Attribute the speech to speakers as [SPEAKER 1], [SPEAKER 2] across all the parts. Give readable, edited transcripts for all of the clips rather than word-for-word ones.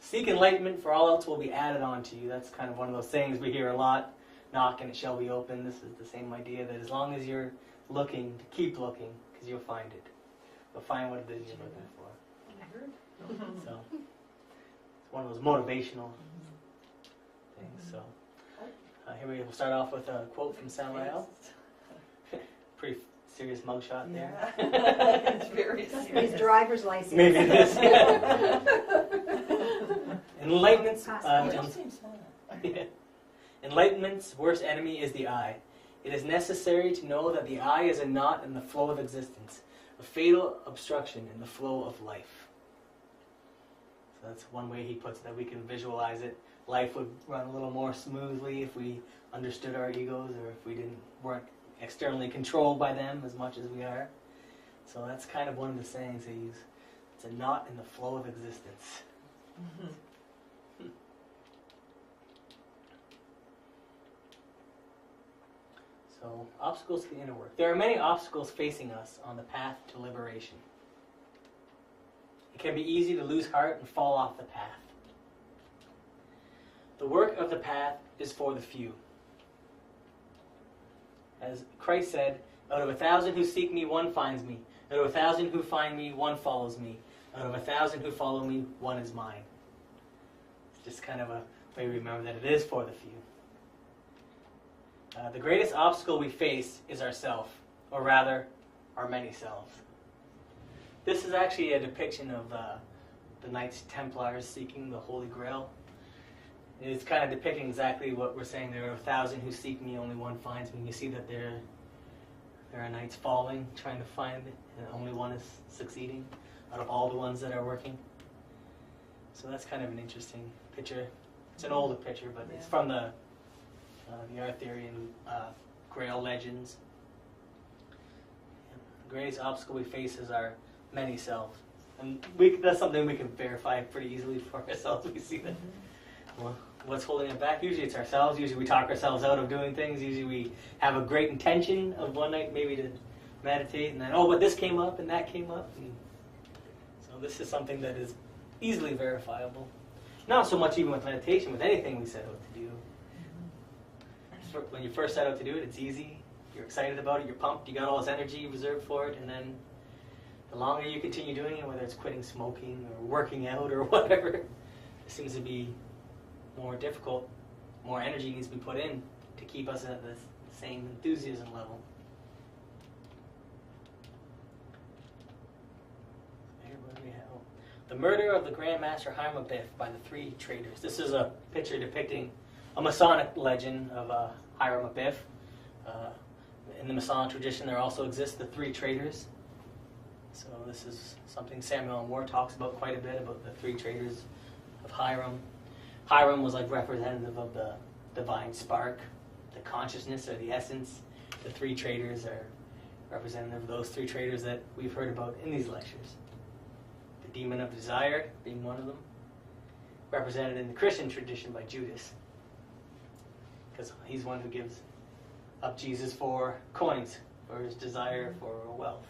[SPEAKER 1] Seek enlightenment, for all else will be added on to you. That's kind of one of those sayings we hear a lot. Knock and it shall be open. This is the same idea that as long as you're looking, to keep looking, because you'll find it. You'll find what it is you're looking for. So it's one of those motivational things. So here we'll start off with a quote from Samael. Pretty serious mugshot there.
[SPEAKER 2] It's very serious.
[SPEAKER 3] His driver's license.
[SPEAKER 1] Maybe it is. Enlightenment's Enlightenment's worst enemy is the eye. It is necessary to know that the eye is a knot in the flow of existence, a fatal obstruction in the flow of life. So that's one way he puts it, that we can visualize it. Life would run a little more smoothly if we understood our egos, or if we weren't externally controlled by them as much as we are. So that's kind of one of the sayings they use. It's a knot in the flow of existence. So, obstacles to the inner work. There are many obstacles facing us on the path to liberation. It can be easy to lose heart and fall off the path. The work of the path is for the few. As Christ said, out of 1,000 who seek me, one finds me. Out of 1,000 who find me, one follows me. Out of 1,000 who follow me, one is mine. It's just kind of a way to remember that it is for the few. The greatest obstacle we face is ourself, or rather, our many selves. This is actually a depiction of the Knights Templars seeking the Holy Grail. It's kind of depicting exactly what we're saying. There are 1,000 who seek me, only one finds me. You see that there are knights falling, trying to find it, and only one is succeeding out of all the ones that are working. So that's kind of an interesting picture. It's an older picture, but it's from the Arthurian Grail legends. The greatest obstacle we face is our many selves. And that's something we can verify pretty easily for ourselves. We see that. Well, what's holding it back? Usually it's ourselves. Usually we talk ourselves out of doing things. Usually we have a great intention of one night maybe to meditate, and then, but this came up and that came up. And so this is something that is easily verifiable. Not so much even with meditation, with anything we set out to do. When you first set out to do it, it's easy. You're excited about it. You're pumped. You got all this energy reserved for it. And then the longer you continue doing it, whether it's quitting smoking or working out or whatever, it seems to be more difficult. More energy needs to be put in to keep us at the same enthusiasm level. The murder of the Grand Master Hiram Abiff by the three traitors. This is a picture depicting a Masonic legend of Hiram Abiff. In the Masonic tradition, there also exist the three traitors. So this is something Samuel Moore talks about quite a bit, about the three traitors of Hiram. Hiram was like representative of the divine spark, the consciousness or the essence. The three traitors are representative of those three traitors that we've heard about in these lectures. The demon of desire being one of them, represented in the Christian tradition by Judas, because he's one who gives up Jesus for coins, for his desire for wealth.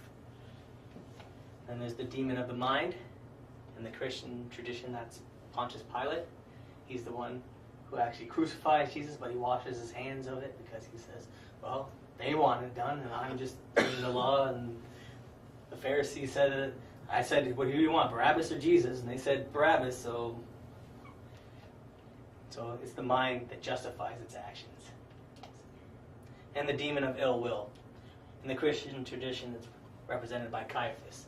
[SPEAKER 1] And there's the demon of the mind. In the Christian tradition, that's Pontius Pilate. He's the one who actually crucifies Jesus, but he washes his hands of it because he says, well, they want it done, and I'm just doing the law. And the Pharisees said, I said, what do you want, Barabbas or Jesus? And they said, Barabbas, so it's the mind that justifies its actions. And the demon of ill will. In the Christian tradition, it's represented by Caiaphas.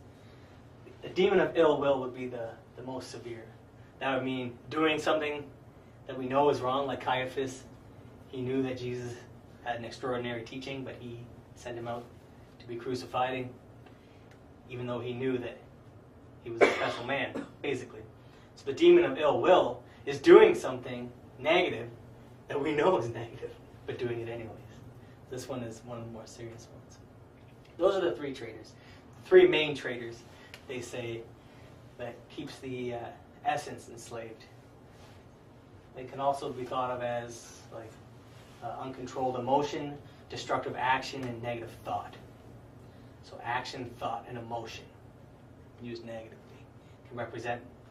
[SPEAKER 1] The demon of ill will would be the most severe. That would mean doing something that we know is wrong, like Caiaphas. He knew that Jesus had an extraordinary teaching, but he sent him out to be crucified, even though he knew that he was a special man, basically. So the demon of ill will is doing something negative that we know is negative, but doing it anyways. This one is one of the more serious ones. Those are the three traitors. The three main traitors, they say, that keeps the essence enslaved. They can also be thought of as like uncontrolled emotion, destructive action, and negative thought. So action, thought, and emotion used negatively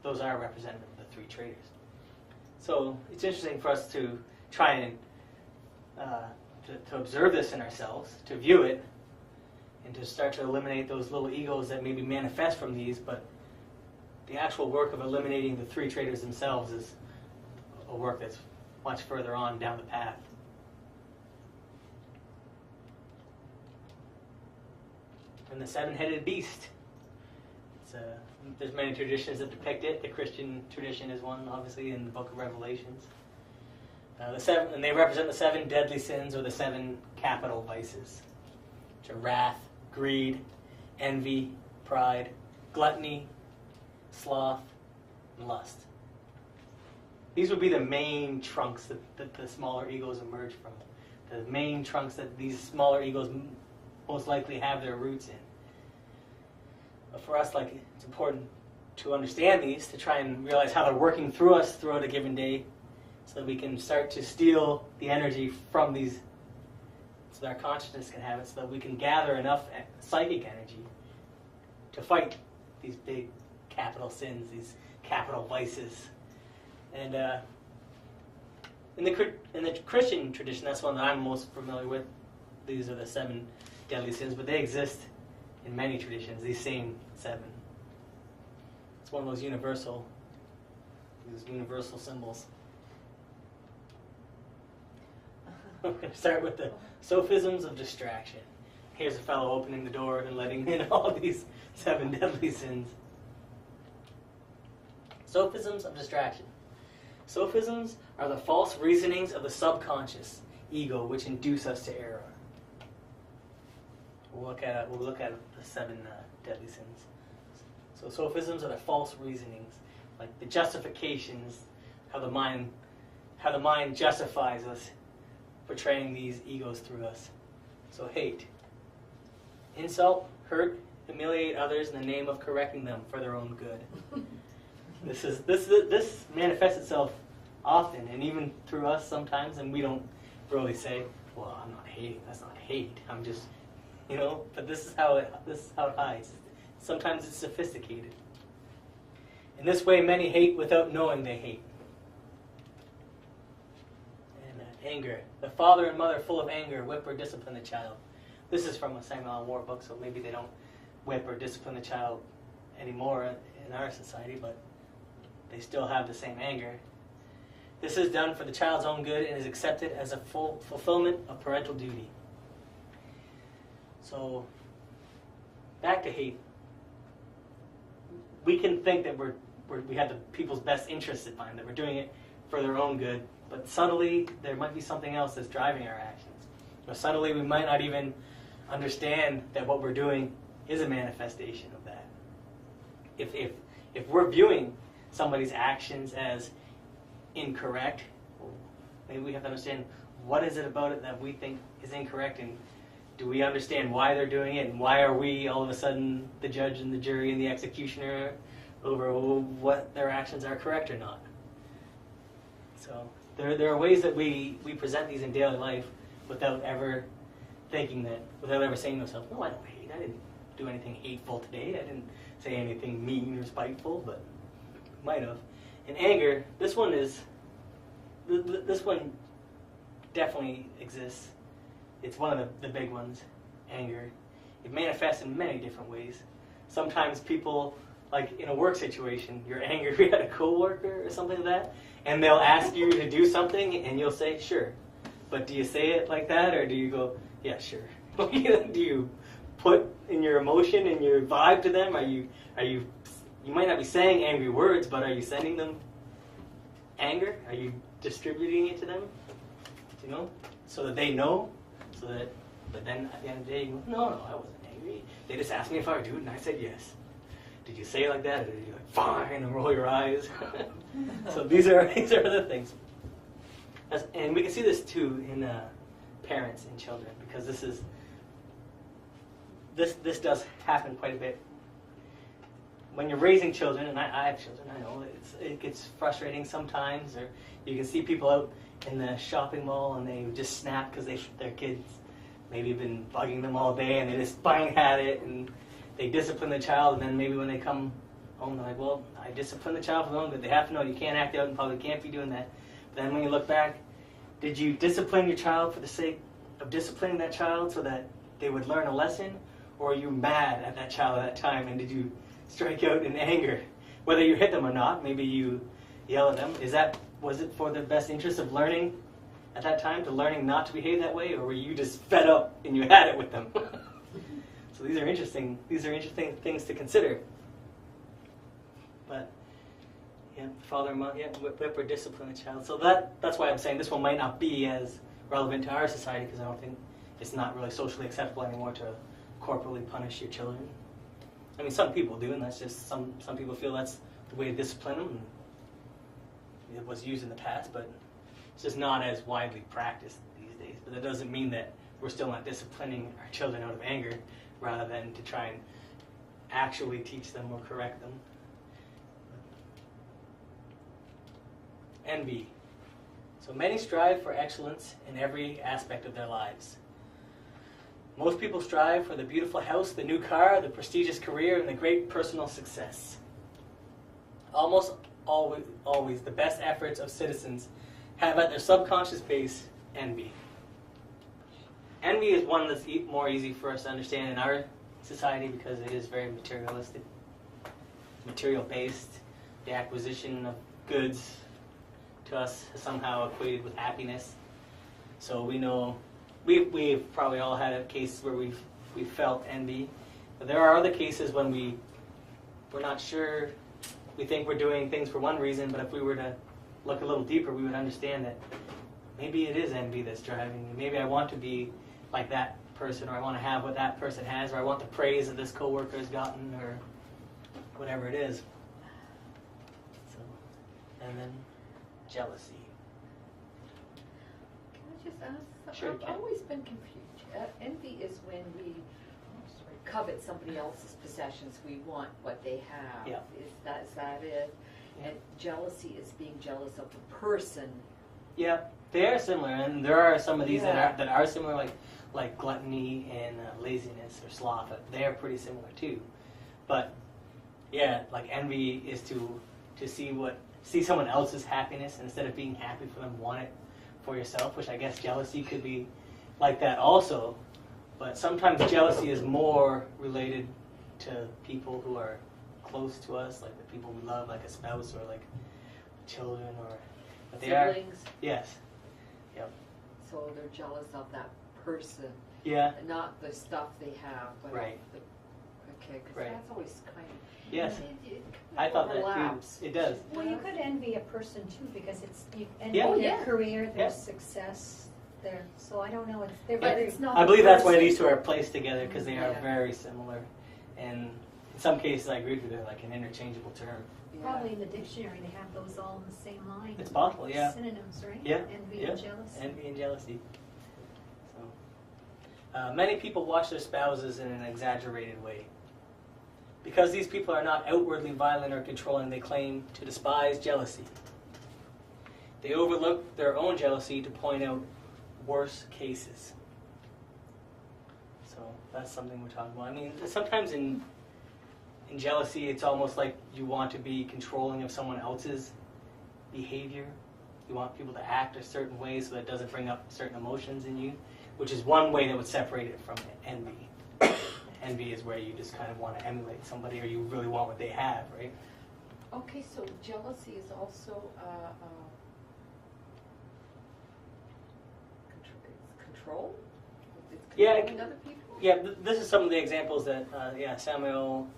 [SPEAKER 1] those are representative of the three traders. So it's interesting for us to try and to observe this in ourselves, to view it, and to start to eliminate those little egos that maybe manifest from these, but the actual work of eliminating the three traders themselves is a work that's much further on down the path. And the seven-headed beast. There's many traditions that depict it. The Christian tradition is one, obviously, in the book of Revelations. And they represent the seven deadly sins, or the seven capital vices, which are wrath, greed, envy, pride, gluttony, sloth, and lust. These would be the main trunks that the smaller egos emerge from. The main trunks that these smaller egos most likely have their roots in. But for us, it's important to understand these, to try and realize how they're working through us throughout a given day, so that we can start to steal the energy from these, so that our consciousness can have it, so that we can gather enough psychic energy to fight these big capital sins, these capital vices. And in the Christian tradition, that's one that I'm most familiar with. These are the seven deadly sins, but they exist in many traditions, these same seven. It's one of those universal symbols. We're going to start with the sophisms of distraction. Here's a fellow opening the door and letting in all these seven deadly sins. Sophisms of distraction. Sophisms are the false reasonings of the subconscious ego which induce us to error. We'll look at the seven deadly sins. So sophisms are the false reasonings, like the justifications, how the mind justifies us portraying these egos through us. So hate, insult, hurt, humiliate others in the name of correcting them for their own good. This manifests itself often, and even through us sometimes, and we don't really say, "Well, I'm not hating. That's not hate. I'm just." But this is how it hides. Sometimes it's sophisticated. In this way, many hate without knowing they hate. And anger. The father and mother full of anger whip or discipline the child. This is from a Samuel War book, so maybe they don't whip or discipline the child anymore in our society, but they still have the same anger. This is done for the child's own good and is accepted as a full fulfillment of parental duty. So, back to hate. We can think that we have the people's best interests in mind, that we're doing it for their own good, but subtly there might be something else that's driving our actions. Subtly we might not even understand that what we're doing is a manifestation of that. If we're viewing somebody's actions as incorrect, maybe we have to understand what is it about it that we think is incorrect, and do we understand why they're doing it, and why are we all of a sudden the judge and the jury and the executioner over what their actions are correct or not? So there are ways that we present these in daily life without ever thinking that, without ever saying to ourselves, "No, I don't hate. I didn't do anything hateful today. I didn't say anything mean or spiteful," but might have. And anger, this one definitely exists. It's one of the big ones, anger. It manifests in many different ways. Sometimes people, like in a work situation, you're angry at a coworker or something like that, and they'll ask you to do something, and you'll say, "Sure." But do you say it like that, or do you go, "Yeah, sure"? Do you put in your emotion and your vibe to them? You might not be saying angry words, but are you sending them anger? Are you distributing it to them? So that they know? But then at the end of the day, you go, no, I wasn't angry. They just asked me if I would do it, and I said yes. Did you say it like that, or did you fine, and roll your eyes? So these are the things. And we can see this too in parents and children, because this does happen quite a bit. When you're raising children, and I have children, I know it gets frustrating sometimes, or you can see people out in the shopping mall and they just snap because their kids maybe have been bugging them all day, and they just bang at it, and they discipline the child, and then maybe when they come home, they're like, well, I discipline the child for their own good. They have to know you can't act out in public, can't be doing that. But then when you look back, did you discipline your child for the sake of disciplining that child so that they would learn a lesson? Or are you mad at that child at that time, and did you strike out in anger? Whether you hit them or not, maybe you yell at them. Was it for the best interest of learning at that time, to learning not to behave that way, or were you just fed up and you had it with them? So these are interesting things to consider. But yeah, father and mother, whip or discipline the child. So that's why I'm saying this one might not be as relevant to our society, because I don't think it's not really socially acceptable anymore to corporally punish your children. I mean, some people do, and that's just some people feel that's the way to discipline them. And it was used in the past, but it's just not as widely practiced these days. But that doesn't mean that we're still not disciplining our children out of anger, rather than to try and actually teach them or correct them. Envy. So many strive for excellence in every aspect of their lives. Most people strive for the beautiful house, the new car, the prestigious career, and the great personal success. Almost always the best efforts of citizens have at their subconscious base envy. Envy is one that's more easy for us to understand in our society because it is very materialistic, material-based. The acquisition of goods to us is somehow equated with happiness. So we know we've probably all had a case where we've felt envy. But there are other cases when we're not sure. We think we're doing things for one reason, but if we were to look a little deeper, we would understand that maybe it is envy that's driving me. Maybe I want to be like that person, or I want to have what that person has, or I want the praise that this coworker has gotten, or whatever it is. So, and then jealousy.
[SPEAKER 2] Can I just ask?
[SPEAKER 1] Sure, you
[SPEAKER 2] I've
[SPEAKER 1] can.
[SPEAKER 2] always been confused. Envy is when we covet somebody else's possessions. We want what they have.
[SPEAKER 1] Yeah.
[SPEAKER 2] Is that it?
[SPEAKER 1] Yeah.
[SPEAKER 2] And jealousy is being jealous of the person.
[SPEAKER 1] Yeah, they are similar, and there are some of these
[SPEAKER 2] Yeah.
[SPEAKER 1] that are similar, like gluttony and laziness or sloth. They are pretty similar too. But yeah, like envy is to see someone else's happiness, and instead of being happy for them, want it for yourself. Which I guess jealousy could be like that also. But sometimes jealousy is more related to people who are close to us, like the people we love, like a spouse or like children, or but they
[SPEAKER 2] Siblings.
[SPEAKER 1] Yes. Yep.
[SPEAKER 2] So they're jealous of that person,
[SPEAKER 1] Yeah.
[SPEAKER 2] not the stuff they have, but
[SPEAKER 1] Right.
[SPEAKER 2] okay, because
[SPEAKER 1] Right.
[SPEAKER 2] that's always kind of
[SPEAKER 1] Yes.
[SPEAKER 2] It
[SPEAKER 1] I thought that
[SPEAKER 2] overlaps.
[SPEAKER 1] too. It does.
[SPEAKER 3] Well, you could envy a person too, because you envy
[SPEAKER 1] Yeah.
[SPEAKER 3] their
[SPEAKER 2] Yeah.
[SPEAKER 3] career, their
[SPEAKER 1] Yeah.
[SPEAKER 3] success, so I don't know. They're
[SPEAKER 2] But
[SPEAKER 3] very.
[SPEAKER 2] it's not.
[SPEAKER 1] I believe
[SPEAKER 2] the
[SPEAKER 1] that's why
[SPEAKER 2] person.
[SPEAKER 1] these two are placed together, because they are
[SPEAKER 2] Yeah.
[SPEAKER 1] very similar, and in some cases I agree with you, they're like an interchangeable term.
[SPEAKER 2] Yeah.
[SPEAKER 3] Probably in the dictionary they have those all in the same line.
[SPEAKER 1] It's possible, yeah.
[SPEAKER 3] Synonyms, right?
[SPEAKER 1] Yeah.
[SPEAKER 3] Envy
[SPEAKER 1] Yeah.
[SPEAKER 3] and jealousy.
[SPEAKER 1] Envy and jealousy. So, many people watch their spouses in an exaggerated way. Because these people are not outwardly violent or controlling, they claim to despise jealousy. They overlook their own jealousy to point out worse cases. So that's something we're talking about. I mean, sometimes in jealousy, it's almost like you want to be controlling of someone else's behavior. You want people to act a certain way so that it doesn't bring up certain emotions in you, which is one way that would separate it from envy. Envy is where you just kind of want to emulate somebody, or you really want what they have, right?
[SPEAKER 2] Okay, so jealousy is also control. It's
[SPEAKER 1] Yeah,
[SPEAKER 2] controlling other people.
[SPEAKER 1] Yeah, this is some of the examples that Samuel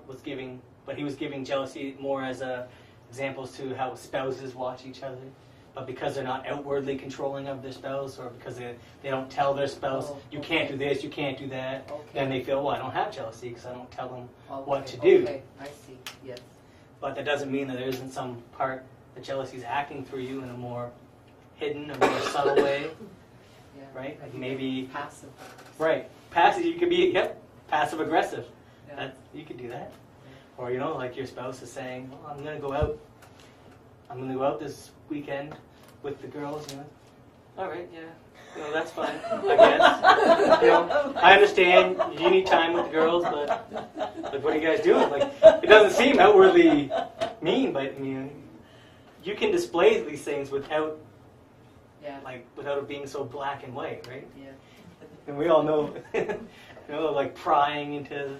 [SPEAKER 1] was giving, but he was giving jealousy more as examples to how spouses watch each other. But because they're not outwardly controlling of their spouse, or because they don't tell their spouse, you can't do this, you can't do that, then they feel, well, I don't have jealousy because I don't tell them what to do.
[SPEAKER 2] Okay, I see. Yes.
[SPEAKER 1] But that doesn't mean that there isn't some part that jealousy is acting through you in a more hidden, a more subtle way,
[SPEAKER 2] Yeah.
[SPEAKER 1] right? Like maybe,
[SPEAKER 2] Passive.
[SPEAKER 1] right, passive, you could be, passive aggressive.
[SPEAKER 2] Yeah.
[SPEAKER 1] You could do that. Or, like your spouse is saying, well, I'm going to go out this weekend with the girls, all right, yeah. No, that's fine, I guess. You know, I understand you need time with the girls, but like, what are you guys doing? Like, it doesn't seem outwardly mean, but you can display these things without,
[SPEAKER 2] Yeah.
[SPEAKER 1] without it being so black and white, right?
[SPEAKER 2] Yeah.
[SPEAKER 1] And we all know, like prying into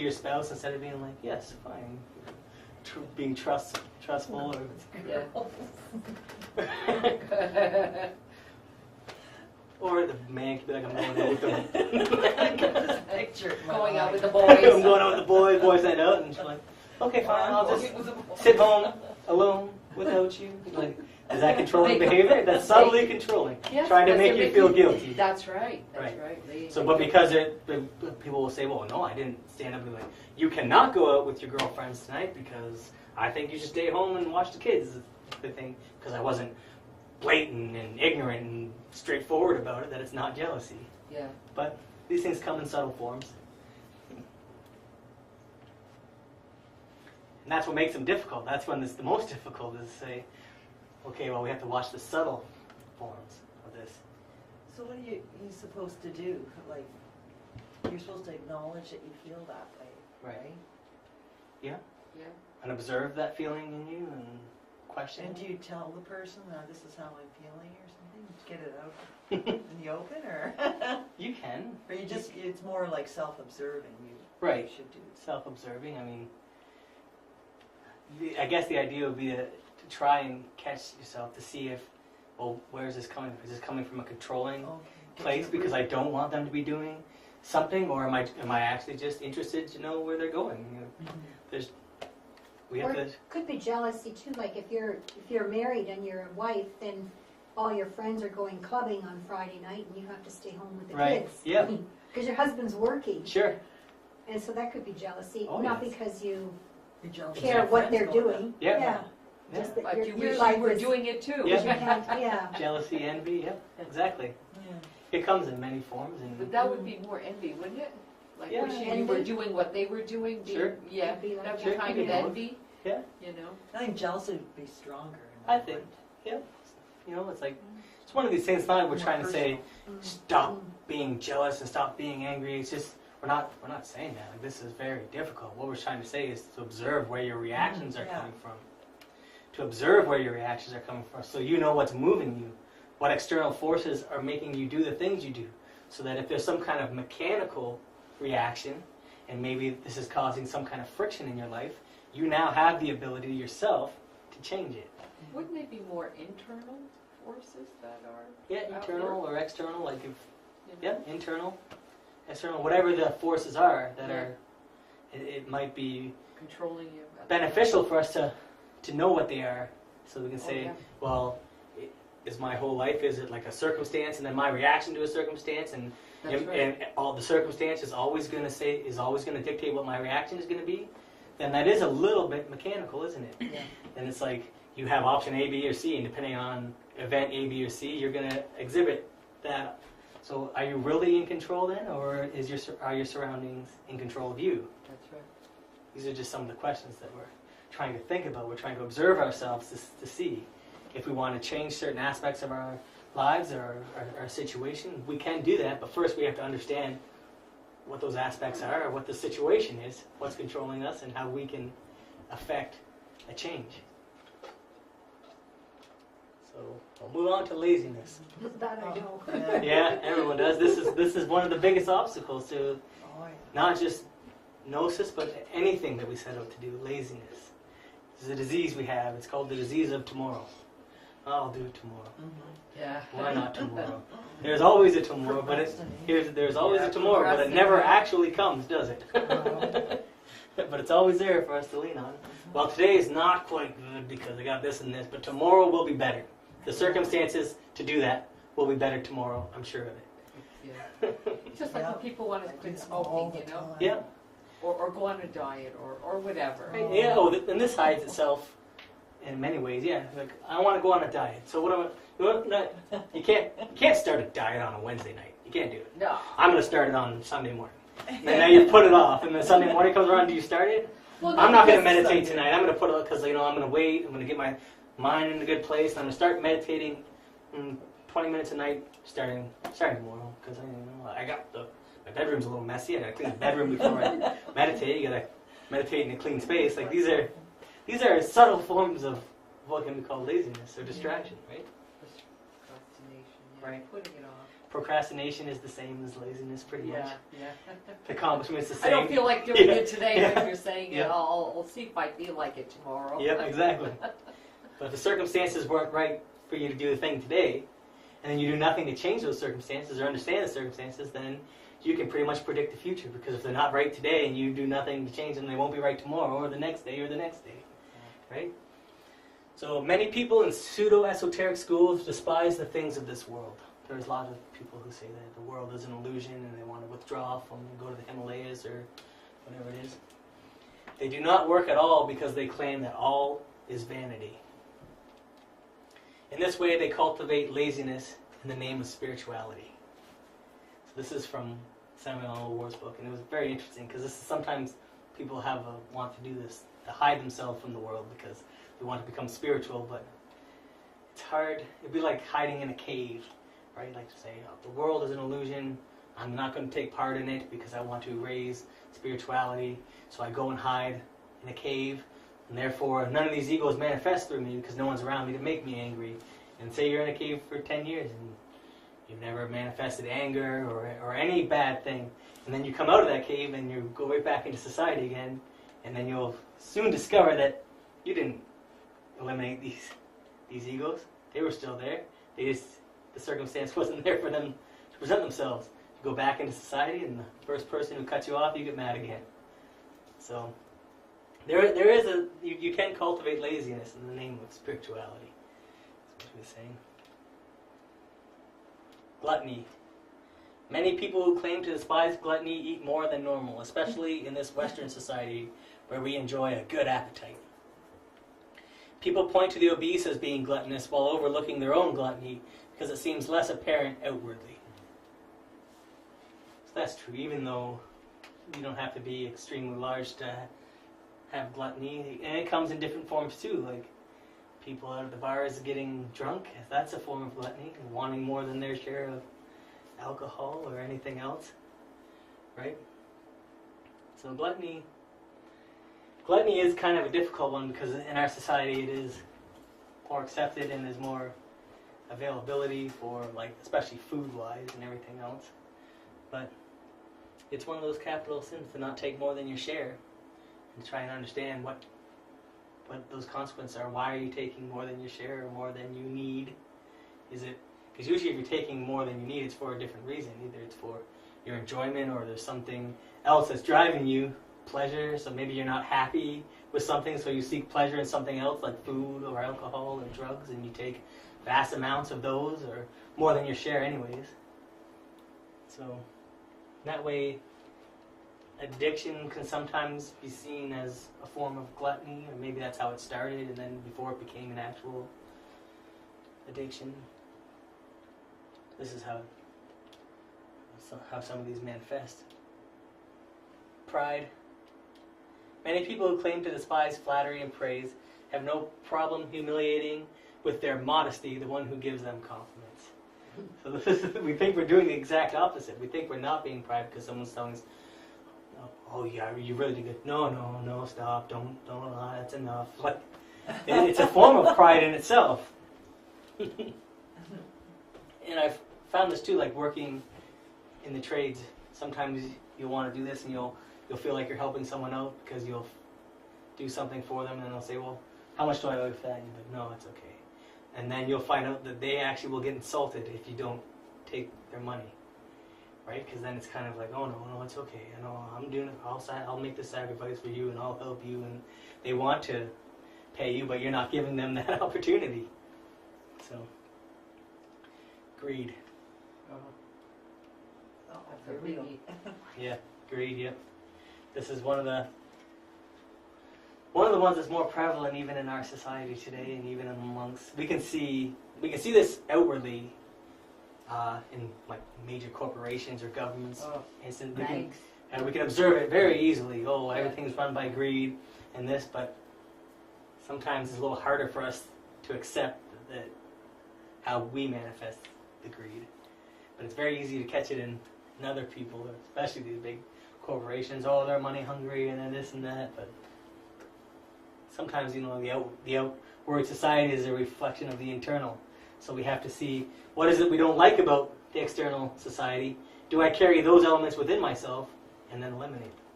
[SPEAKER 1] your spouse instead of being like, yes, fine, being trustful, or
[SPEAKER 2] Yeah.
[SPEAKER 1] or the man could be like, I'm going out with the
[SPEAKER 4] Picture
[SPEAKER 2] Going out with the
[SPEAKER 1] I'm
[SPEAKER 2] boys.
[SPEAKER 1] going out with the boys night out, and she's like, okay, fine, I'll just sit home alone without you. Like, is that controlling behavior? That's subtly controlling,
[SPEAKER 2] Yes,
[SPEAKER 1] trying to
[SPEAKER 2] because
[SPEAKER 1] make
[SPEAKER 2] they're
[SPEAKER 1] you feel
[SPEAKER 2] making-
[SPEAKER 1] guilty.
[SPEAKER 2] That's right. That's
[SPEAKER 1] Right.
[SPEAKER 2] right.
[SPEAKER 1] So, but because people will say, well, no, I didn't stand up and be like, you cannot go out with your girlfriends tonight because I think you should stay home and watch the kids. The thing, because I wasn't blatant and ignorant and straightforward about it, that it's not jealousy.
[SPEAKER 2] Yeah.
[SPEAKER 1] But these things come in subtle forms. And that's what makes them difficult. That's when it's the most difficult, is to say, okay, well, we have to watch the subtle forms of this.
[SPEAKER 4] So what are you supposed to do? Like, you're supposed to acknowledge that you feel that way, right?
[SPEAKER 1] Yeah.
[SPEAKER 2] Yeah.
[SPEAKER 1] And observe that feeling in you and question
[SPEAKER 4] And
[SPEAKER 1] it.
[SPEAKER 4] do you tell the person that this is how I'm feeling or something? Get it out in the open, or
[SPEAKER 1] You can.
[SPEAKER 4] or you just it's more like self-observing. You
[SPEAKER 1] Right.
[SPEAKER 4] should do.
[SPEAKER 1] Self-observing. I mean, I guess the idea would be to try and catch yourself to see if, well, where is this coming from? Is this coming from a controlling
[SPEAKER 4] Okay.
[SPEAKER 1] place because I don't want them to be doing something, or am I actually just interested to know where they're going? We have
[SPEAKER 3] Or
[SPEAKER 1] to.
[SPEAKER 3] it could be jealousy too, like if you're married and you're a wife, then all your friends are going clubbing on Friday night and you have to stay home with the
[SPEAKER 1] Right.
[SPEAKER 3] kids.
[SPEAKER 1] Yeah.
[SPEAKER 3] Because your husband's working.
[SPEAKER 1] Sure.
[SPEAKER 3] And so that could be jealousy,
[SPEAKER 1] Oh,
[SPEAKER 3] not
[SPEAKER 1] yes.
[SPEAKER 3] because you
[SPEAKER 4] You're jealous of
[SPEAKER 3] care
[SPEAKER 4] your
[SPEAKER 3] what
[SPEAKER 4] friends
[SPEAKER 3] they're
[SPEAKER 4] going out.
[SPEAKER 3] doing.
[SPEAKER 1] Yeah.
[SPEAKER 3] Yeah.
[SPEAKER 1] Yeah.
[SPEAKER 3] Just that
[SPEAKER 2] But
[SPEAKER 3] your
[SPEAKER 2] you wish
[SPEAKER 3] life
[SPEAKER 2] you were
[SPEAKER 3] is-
[SPEAKER 2] doing it too.
[SPEAKER 1] Yeah.
[SPEAKER 3] you can't- yeah.
[SPEAKER 1] Jealousy, envy. Yep. Exactly.
[SPEAKER 4] Yeah.
[SPEAKER 1] It comes in many forms,
[SPEAKER 2] But
[SPEAKER 1] and
[SPEAKER 2] that would be more envy, wouldn't it? Like
[SPEAKER 1] Yeah.
[SPEAKER 2] wishing you were
[SPEAKER 3] Envy.
[SPEAKER 2] doing what they were doing. Being,
[SPEAKER 1] Sure.
[SPEAKER 2] Yeah.
[SPEAKER 3] Could be like
[SPEAKER 2] That would
[SPEAKER 3] that.
[SPEAKER 2] be kind
[SPEAKER 1] Could
[SPEAKER 2] of
[SPEAKER 1] be both.
[SPEAKER 2] envy.
[SPEAKER 1] Yeah.
[SPEAKER 2] You know.
[SPEAKER 4] I think jealousy would be stronger. in
[SPEAKER 1] I
[SPEAKER 4] that
[SPEAKER 1] think.
[SPEAKER 4] way.
[SPEAKER 1] it's like it's one of these things. It's not like we're
[SPEAKER 4] More
[SPEAKER 1] trying to say
[SPEAKER 4] personal.
[SPEAKER 1] stop being jealous and stop being angry. It's just we're not saying that. Like, this is very difficult. What we're trying to say is to observe where your reactions are
[SPEAKER 4] Yeah.
[SPEAKER 1] coming from. To observe where your reactions are coming from, so you know what's moving you, what external forces are making you do the things you do. So that if there's some kind of mechanical reaction, and maybe this is causing some kind of friction in your life, you now have the ability yourself to change it.
[SPEAKER 2] Wouldn't they be more internal forces that are?
[SPEAKER 1] Yeah,
[SPEAKER 2] out
[SPEAKER 1] internal or external, like if
[SPEAKER 2] there, you know?
[SPEAKER 1] yeah, internal, external, whatever the forces are that are, it might be
[SPEAKER 2] Controlling you.
[SPEAKER 1] beneficial for us to know what they are, so we can
[SPEAKER 2] Oh,
[SPEAKER 1] say,
[SPEAKER 2] yeah.
[SPEAKER 1] well, is my whole life, is it like a circumstance, and then my reaction to a circumstance, and
[SPEAKER 2] That's right.
[SPEAKER 1] and all the circumstance is always going to dictate what my reaction is going to be, then that is a little bit mechanical, isn't it?
[SPEAKER 4] Yeah.
[SPEAKER 1] And it's like you have option A, B, or C, and depending on event A, B, or C, you're going to exhibit that. So are you really in control then, or are your surroundings in control of you?
[SPEAKER 2] That's right.
[SPEAKER 1] These are just some of the questions that we're trying to think about. We're trying to observe ourselves to see if we want to change certain aspects of our lives or our situation. We can do that, but first we have to understand what those aspects are, or what the situation is, what's controlling us, and how we can affect a change. So we'll move on to laziness.
[SPEAKER 3] That I know.
[SPEAKER 1] Yeah, everyone does. This is one of the biggest obstacles to
[SPEAKER 4] Oh, yeah.
[SPEAKER 1] not just Gnosis, but anything that we set out to do. Laziness. This is a disease we have. It's called the disease of tomorrow. I'll do it tomorrow.
[SPEAKER 2] Yeah.
[SPEAKER 1] Why not tomorrow? There's always a tomorrow, but there's always a tomorrow, but it never actually comes, does it? But it's always there for us to lean on. Well, today is not quite good because I got this and this, but tomorrow will be better. The circumstances to do that will be better tomorrow. I'm sure of it.
[SPEAKER 2] Yeah. It's just like when people want to quit smoking, you know,
[SPEAKER 1] Yeah.
[SPEAKER 2] or go on a diet, or whatever.
[SPEAKER 3] Right.
[SPEAKER 1] Yeah. Oh, and this hides itself in many ways. Yeah. Like I want to go on a diet. So what am I? You can't start a diet on a Wednesday night. You can't do it.
[SPEAKER 2] No.
[SPEAKER 1] I'm going to start it on Sunday morning. And now you put it off, and then Sunday morning comes around. Do you start it?
[SPEAKER 2] Well,
[SPEAKER 1] I'm not going to
[SPEAKER 2] because-
[SPEAKER 1] meditate tonight. I'm going to put it because I'm going to wait. I'm going to get my mind in a good place. And I'm going to start meditating 20 minutes a night starting tomorrow, because I got my bedroom's a little messy. I got to clean the bedroom before I meditate. You got to meditate in a clean space. Like these are subtle forms of what can be called laziness or distraction, right?
[SPEAKER 2] Procrastination, yeah.
[SPEAKER 1] Right.
[SPEAKER 2] Putting it off.
[SPEAKER 1] Procrastination is the same as laziness, pretty much.
[SPEAKER 2] Yeah.
[SPEAKER 1] The accomplishment's the
[SPEAKER 2] I
[SPEAKER 1] same.
[SPEAKER 2] don't feel like doing
[SPEAKER 1] Yeah.
[SPEAKER 2] it today,
[SPEAKER 1] Yeah.
[SPEAKER 2] but you're saying
[SPEAKER 1] Yeah.
[SPEAKER 2] I'll see if I feel like it tomorrow.
[SPEAKER 1] Yep, exactly. But if the circumstances weren't right for you to do the thing today, and then you do nothing to change those circumstances or understand the circumstances, then you can pretty much predict the future, because if they're not right today and you do nothing to change them, they won't be right tomorrow or the next day or the next day, right? So many people in pseudo-esoteric schools despise the things of this world. There's a lot of people who say that the world is an illusion and they want to withdraw from and go to the Himalayas or whatever it is. They do not work at all because they claim that all is vanity. In this way, they cultivate laziness in the name of spirituality. So this is from Samuel Ward's book, and it was very interesting because this is sometimes people want to do this to hide themselves from the world because they want to become spiritual, but it's hard. It'd be like hiding in a cave, right? Like to say, oh, the world is an illusion. I'm not going to take part in it because I want to raise spirituality, so I go and hide in a cave. And therefore, none of these egos manifest through me because no one's around me to make me angry. And say you're in a cave for 10 years and you've never manifested anger or any bad thing. And then you come out of that cave and you go right back into society again. And then you'll soon discover that you didn't eliminate these egos. They were still there. The circumstance wasn't there for them to present themselves. You go back into society and the first person who cuts you off, you get mad again. So you can cultivate laziness in the name of spirituality. That's what he was saying. Gluttony. Many people who claim to despise gluttony eat more than normal, especially in this Western society where we enjoy a good appetite. People point to the obese as being gluttonous while overlooking their own gluttony because it seems less apparent outwardly. So that's true, even though you don't have to be extremely large to have gluttony, and it comes in different forms too, like people out of the bars getting drunk, that's a form of gluttony, and wanting more than their share of alcohol or anything else, right? So gluttony is kind of a difficult one because in our society it is more accepted and there's more availability for, like, especially food-wise and everything else, but it's one of those capital sins to not take more than your share. And try and understand what those consequences are. Why are you taking more than your share or more than you need? Is it because usually if you're taking more than you need, it's for a different reason. Either it's for your enjoyment or there's something else that's driving you, pleasure. So maybe you're not happy with something, so you seek pleasure in something else like food or alcohol or drugs, and you take vast amounts of those or more than your share anyways. So that way, addiction can sometimes be seen as a form of gluttony, or maybe that's how it started, and then before it became an actual addiction. This is how some of these manifest. Pride. Many people who claim to despise flattery and praise have no problem humiliating with their modesty the one who gives them compliments. So we think we're doing the exact opposite. We think we're not being prideful because someone's telling us, oh yeah, you really did good. No, stop, don't lie, that's enough. Like, it's a form of pride in itself. And I've found this too, like working in the trades. Sometimes you'll want to do this and you'll feel like you're helping someone out because you'll do something for them and they'll say, well, how much do I owe you for that? And you're like, no, it's okay. And then you'll find out that they actually will get insulted if you don't take their money. Right? Because then it's kind of like, oh no, it's okay. I know I'm doing it. I'll make the sacrifice for you, and I'll help you. And they want to pay you, but you're not giving them that opportunity. So, greed.
[SPEAKER 2] For real.
[SPEAKER 1] Yeah, greed. Yep. This is one of the ones that's more prevalent even in our society today, and even amongst. We can see this outwardly. In like major corporations or governments, we can observe it very easily. Oh, everything's run by greed and this, but sometimes it's a little harder for us to accept that how we manifest the greed. But it's very easy to catch it in other people, especially these big corporations. Oh, they're money hungry and then this and that. But sometimes, the outward society is a reflection of the internal. So we have to see, what is it we don't like about the external society? Do I carry those elements within myself and then eliminate them?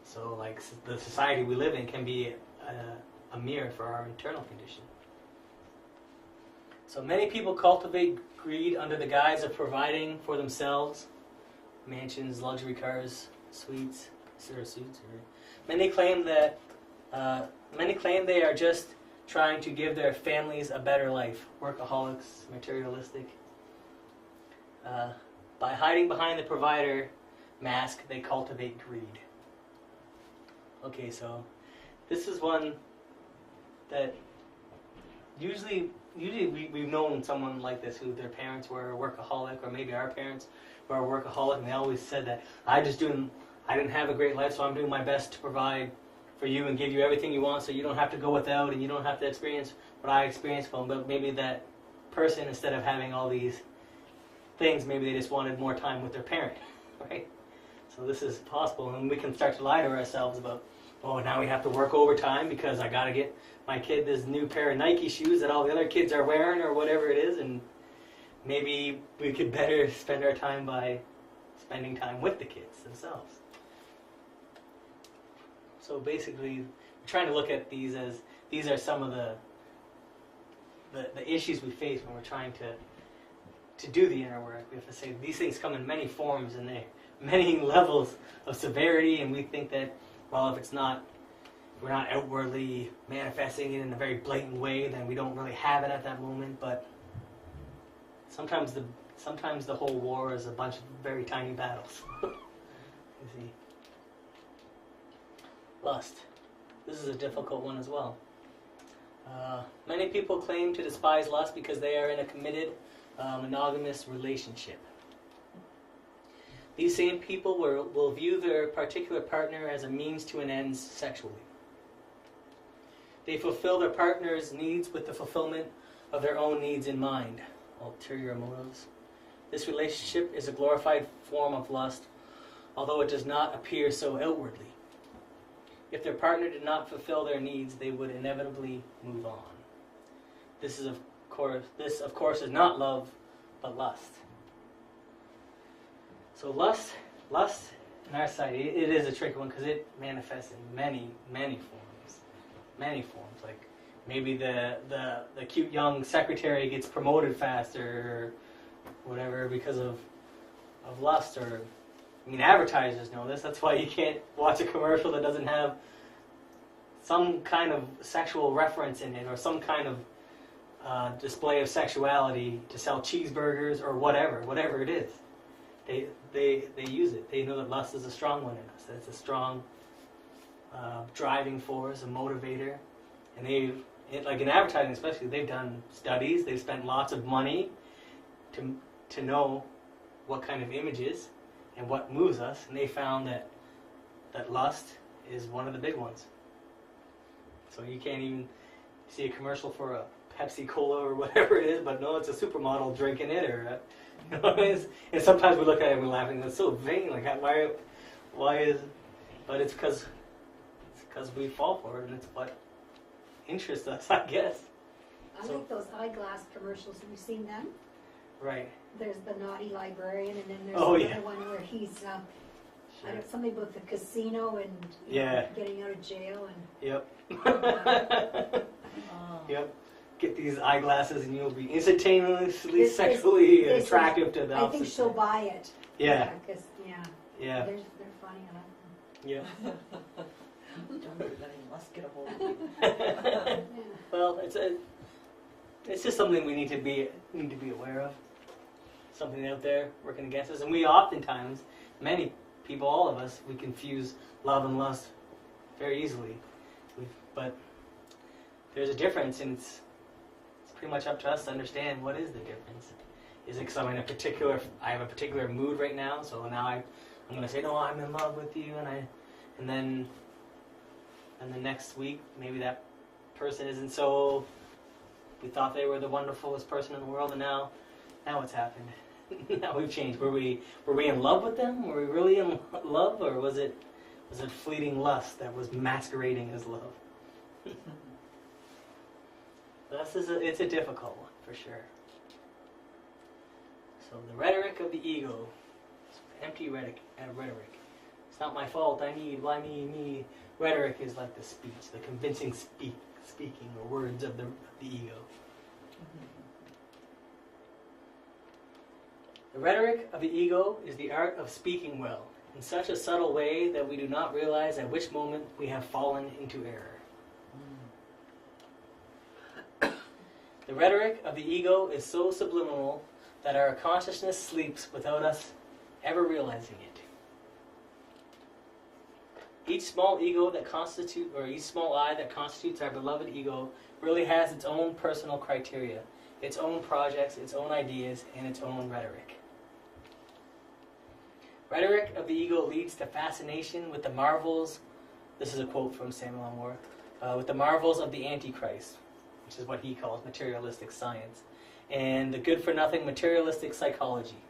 [SPEAKER 1] So like the society we live in can be a mirror for our internal condition. So many people cultivate greed under the guise of providing for themselves mansions, luxury cars, suites. Many claim they are just trying to give their families a better life. Workaholics, materialistic. By hiding behind the provider mask, they cultivate greed. Okay, so this is one that usually we've known someone like this who their parents were a workaholic, or maybe our parents were a workaholic, and they always said that I didn't have a great life, so I'm doing my best to provide for you and give you everything you want, so you don't have to go without and you don't have to experience what I experienced. But maybe that person, instead of having all these things, maybe they just wanted more time with their parent, right? So this is possible, and we can start to lie to ourselves about, oh, now we have to work overtime because I got to get my kid this new pair of Nike shoes that all the other kids are wearing, or whatever it is, and maybe we could better spend our time by spending time with the kids themselves. So basically, we're trying to look at these as, these are some of the issues we face when we're trying to do the inner work. We have to say these things come in many forms and they many levels of severity, and we think that, well, if we're not outwardly manifesting it in a very blatant way, then we don't really have it at that moment. But sometimes the whole war is a bunch of very tiny battles. You see. Lust. This is a difficult one as well. Many people claim to despise lust because they are in a committed, monogamous relationship. These same people will view their particular partner as a means to an end sexually. They fulfill their partner's needs with the fulfillment of their own needs in mind, ulterior motives. This relationship is a glorified form of lust, although it does not appear so outwardly. If their partner did not fulfill their needs, they would inevitably move on. This, of course, is not love, but lust. So lust in our society, it is a tricky one because it manifests in many forms. Many forms. Like maybe the cute young secretary gets promoted faster or whatever because of lust. Or, I mean, advertisers know this. That's why you can't watch a commercial that doesn't have some kind of sexual reference in it, or some kind of display of sexuality to sell cheeseburgers or whatever it is. They use it. They know that lust is a strong one in us. That it's a strong driving force, a motivator. And like in advertising especially, they've done studies. They've spent lots of money to know what kind of images and what moves us. And they found that lust is one of the big ones. So you can't even see a commercial for a Pepsi Cola or whatever it is, but no, it's a supermodel drinking it, or and sometimes we look at it and we're laughing. It's so vain. Like why is? But it's because we fall for it, and it's what interests us, I guess.
[SPEAKER 3] I like those eyeglass commercials. Have you seen them?
[SPEAKER 1] Right.
[SPEAKER 3] There's the naughty librarian, and then there's another one where he's something about the casino and getting out of jail and.
[SPEAKER 1] Yep. Yep. Get these eyeglasses and you'll be instantaneously sexually attractive to the opposite.
[SPEAKER 3] I think she'll buy it.
[SPEAKER 1] Yeah.
[SPEAKER 3] Yeah. They're funny. I like them.
[SPEAKER 1] Yeah.
[SPEAKER 4] Don't let him must get a hold of you.
[SPEAKER 3] Yeah.
[SPEAKER 1] Well, it's just something we need to be aware of. Something out there working against us, and we oftentimes, many people, all of us, we confuse love and lust very easily. But there's a difference, and it's pretty much up to us to understand what is the difference. Is it because I have a particular mood right now, so now I'm going to say, no, I'm in love with you, and then the next week maybe that person isn't so. We thought they were the wonderfulest person in the world, and now Now what's happened? Now we've changed. Were we in love with them? Were we really in love, or was it fleeting lust that was masquerading as love? It's a difficult one for sure. So the rhetoric of the ego, empty rhetoric. It's not my fault. Why me? Rhetoric is like the speech, the convincing speaking or words of the ego. The rhetoric of the ego is the art of speaking well, in such a subtle way that we do not realize at which moment we have fallen into error. The rhetoric of the ego is so subliminal that our consciousness sleeps without us ever realizing it. Each small ego that constitutes, or each small I that constitutes our beloved ego really has its own personal criteria, its own projects, its own ideas, and its own rhetoric. Rhetoric of the ego leads to fascination with the marvels, this is a quote from Samuel Moore, with the marvels of the Antichrist, which is what he calls materialistic science, and the good-for-nothing materialistic psychology.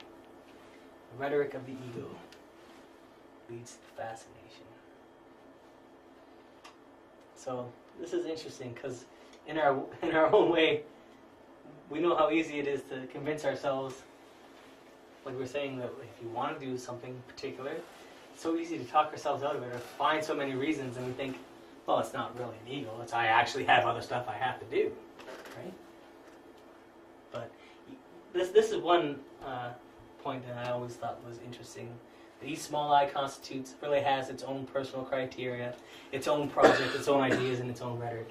[SPEAKER 1] The rhetoric of the ego leads to fascination. So this is interesting because in our own way, we know how easy it is to convince ourselves, like we're saying, that if you want to do something particular, it's so easy to talk ourselves out of it or find so many reasons, and we think, well, it's not really an ego. It's I actually have other stuff I have to do, right? But this is one point that I always thought was interesting. That each small I constitutes really has its own personal criteria, its own project, its own ideas, and its own rhetoric.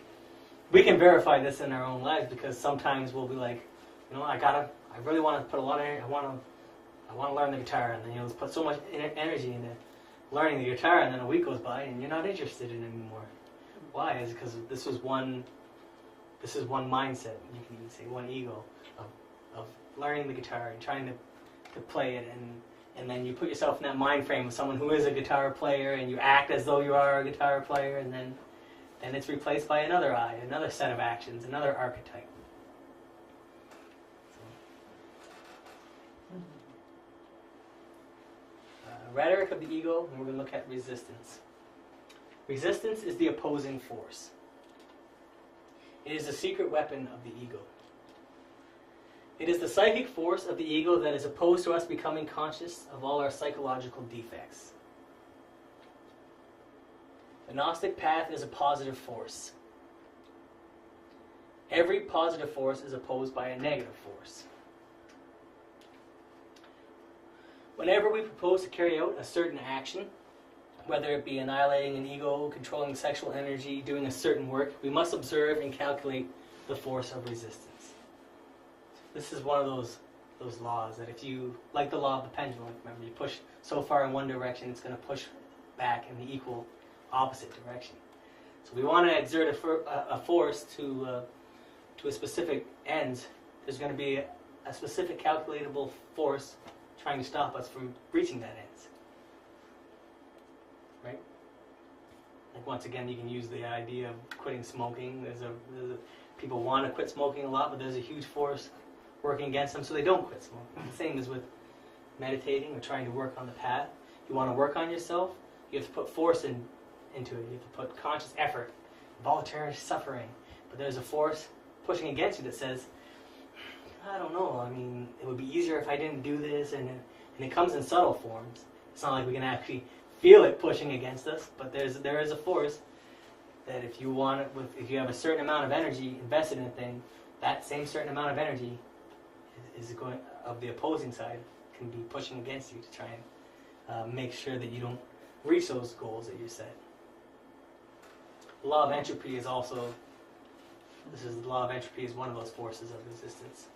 [SPEAKER 1] We can verify this in our own lives because sometimes we'll be like, I really want to put a lot of energy, I want to learn the guitar, and then put so much energy into learning the guitar, and then a week goes by and you're not interested in it anymore. Why? Is because this is one mindset, you can even say, one ego of learning the guitar and trying to play it, and then you put yourself in that mind frame of someone who is a guitar player, and you act as though you are a guitar player, and then it's replaced by another I, another set of actions, another archetype. Rhetoric of the ego, and we're going to look at resistance. Resistance is the opposing force. It is the secret weapon of the ego. It is the psychic force of the ego that is opposed to us becoming conscious of all our psychological defects. The Gnostic path is a positive force. Every positive force is opposed by a negative force. Whenever we propose to carry out a certain action, whether it be annihilating an ego, controlling sexual energy, doing a certain work, we must observe and calculate the force of resistance. This is one of those laws that if you, like the law of the pendulum, remember, you push so far in one direction, it's going to push back in the equal opposite direction. So we want to exert a force to a specific end. There's going to be a specific calculatable force trying to stop us from reaching that end. Right? Like once again, you can use the idea of quitting smoking. People want to quit smoking a lot, but there's a huge force working against them, so they don't quit smoking. The same as with meditating or trying to work on the path. You want to work on yourself, you have to put force into it. You have to put conscious effort, voluntary suffering. But there's a force pushing against you that says, I don't know, it would be easier if I didn't do this, and it comes in subtle forms. It's not like we can actually feel it pushing against us, but there is a force that if you have a certain amount of energy invested in a thing, that same certain amount of energy is going of the opposing side can be pushing against you to try and make sure that you don't reach those goals that you set. The law of entropy is also. The law of entropy is one of those forces of resistance.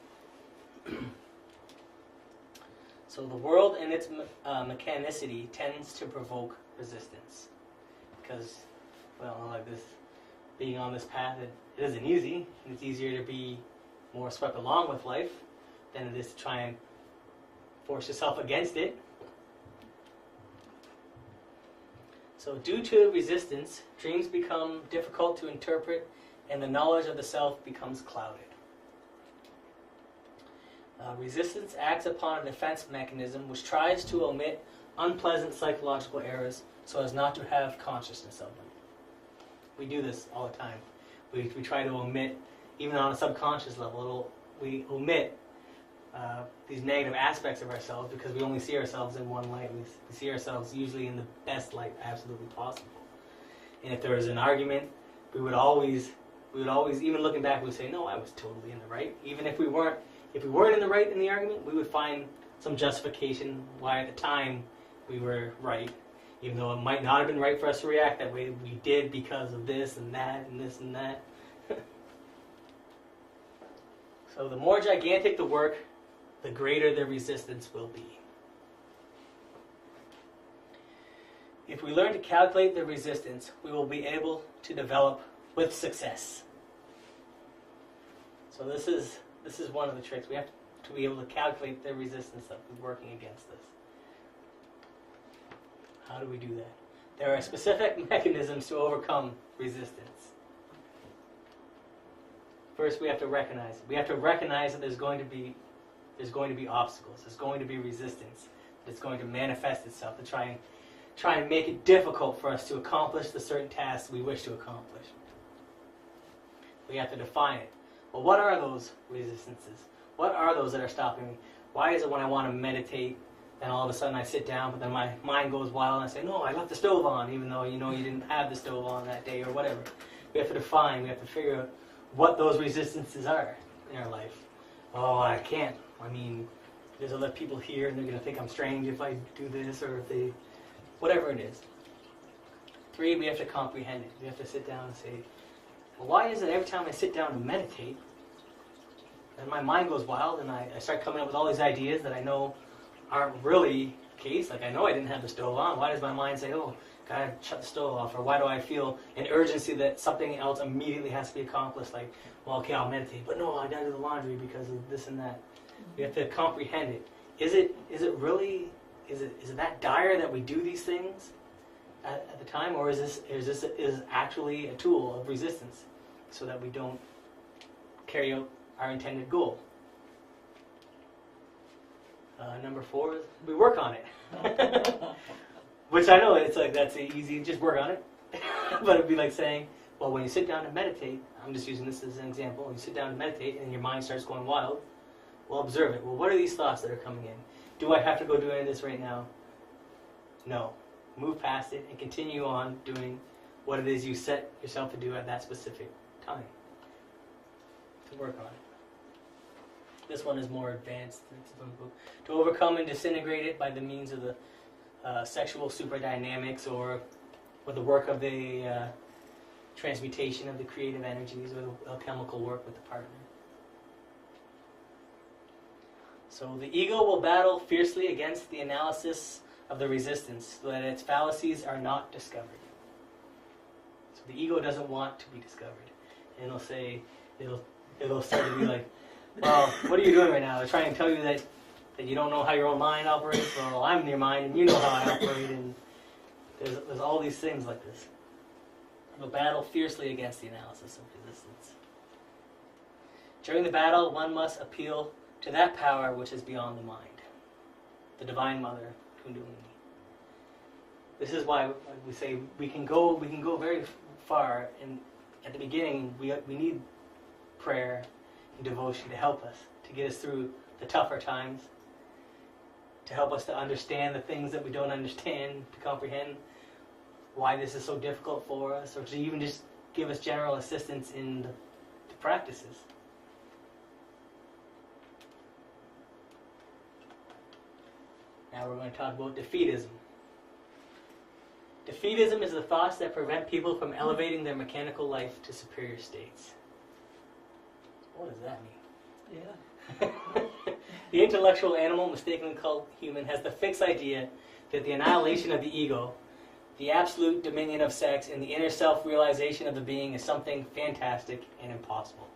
[SPEAKER 1] So the world in its mechanicity tends to provoke resistance because, like this, being on this path, it isn't easy. And it's easier to be more swept along with life than it is to try and force yourself against it. So due to resistance, dreams become difficult to interpret and the knowledge of the self becomes clouded. Resistance acts upon a defense mechanism which tries to omit unpleasant psychological errors so as not to have consciousness of them. We do this all the time. We try to omit, even on a subconscious level, we omit these negative aspects of ourselves because we only see ourselves in one light. We see ourselves usually in the best light absolutely possible. And if there was an argument, we would always, even looking back, we would say, no, I was totally in the right. Even if we weren't in the right in the argument, we would find some justification why at the time we were right. Even though it might not have been right for us to react that way, we did because of this and that and this and that. So the more gigantic the work, the greater the resistance will be. If we learn to calculate the resistance, we will be able to develop with success. So this is one of the tricks. We have to be able to calculate the resistance that is working against us. How do we do that? There are specific mechanisms to overcome resistance. First, we have to recognize it. We have to recognize that there's going to be obstacles. There's going to be resistance. That's going to manifest itself to try and make it difficult for us to accomplish the certain tasks we wish to accomplish. We have to define it. Well, what are those resistances? What are those that are stopping me? Why is it when I want to meditate, then all of a sudden I sit down, but then my mind goes wild and I say, no, I left the stove on, even though you didn't have the stove on that day or whatever. We have to define, we have to figure out what those resistances are in our life. Oh, I can't. I mean, there's other people here and they're going to think I'm strange if I do this or if they, whatever it is. 3, we have to comprehend it. We have to sit down and say, well, why is it every time I sit down to meditate, and my mind goes wild and I start coming up with all these ideas that I know aren't really the case. Like, I know I didn't have the stove on. Why does my mind say, oh, gotta shut the stove off? Or why do I feel an urgency that something else immediately has to be accomplished? Like, well, okay, I'll meditate, but no, I gotta do the laundry because of this and that. We have to comprehend it. Is it that dire that we do these things at the time, or is this actually a tool of resistance so that we don't carry out our intended goal? Number 4 is we work on it. Which I know it's like that's easy, just work on it. But it'd be like saying, well, when you sit down to meditate, I'm just using this as an example, when you sit down to meditate and your mind starts going wild, well, observe it. Well, what are these thoughts that are coming in? Do I have to go do any of this right now? No. Move past it and continue on doing what it is you set yourself to do at that specific time. To work on it. This one is more advanced. To overcome and disintegrate it by the means of the sexual superdynamics or with the work of the transmutation of the creative energies or the alchemical work with the partner. So the ego will battle fiercely against the analysis of the resistance so that its fallacies are not discovered. So the ego doesn't want to be discovered. And it'll say, it'll start to be like, well, what are you doing right now? They're trying to tell you that you don't know how your own mind operates. Well, I'm in your mind and you know how I operate. And there's all these things like this. It'll battle fiercely against the analysis of resistance. During the battle, one must appeal to that power which is beyond the mind, the Divine Mother, Kundalini. This is why we say we can go very far, and at the beginning we need prayer and devotion to help us, to get us through the tougher times, to help us to understand the things that we don't understand, to comprehend why this is so difficult for us, or to even just give us general assistance in the practices. Now we're going to talk about defeatism. Defeatism is the thoughts that prevent people from elevating their mechanical life to superior states. What does that mean?
[SPEAKER 4] Yeah.
[SPEAKER 1] The intellectual animal, mistakenly called human, has the fixed idea that the annihilation of the ego, the absolute dominion of sex, and the inner self-realization of the being is something fantastic and impossible.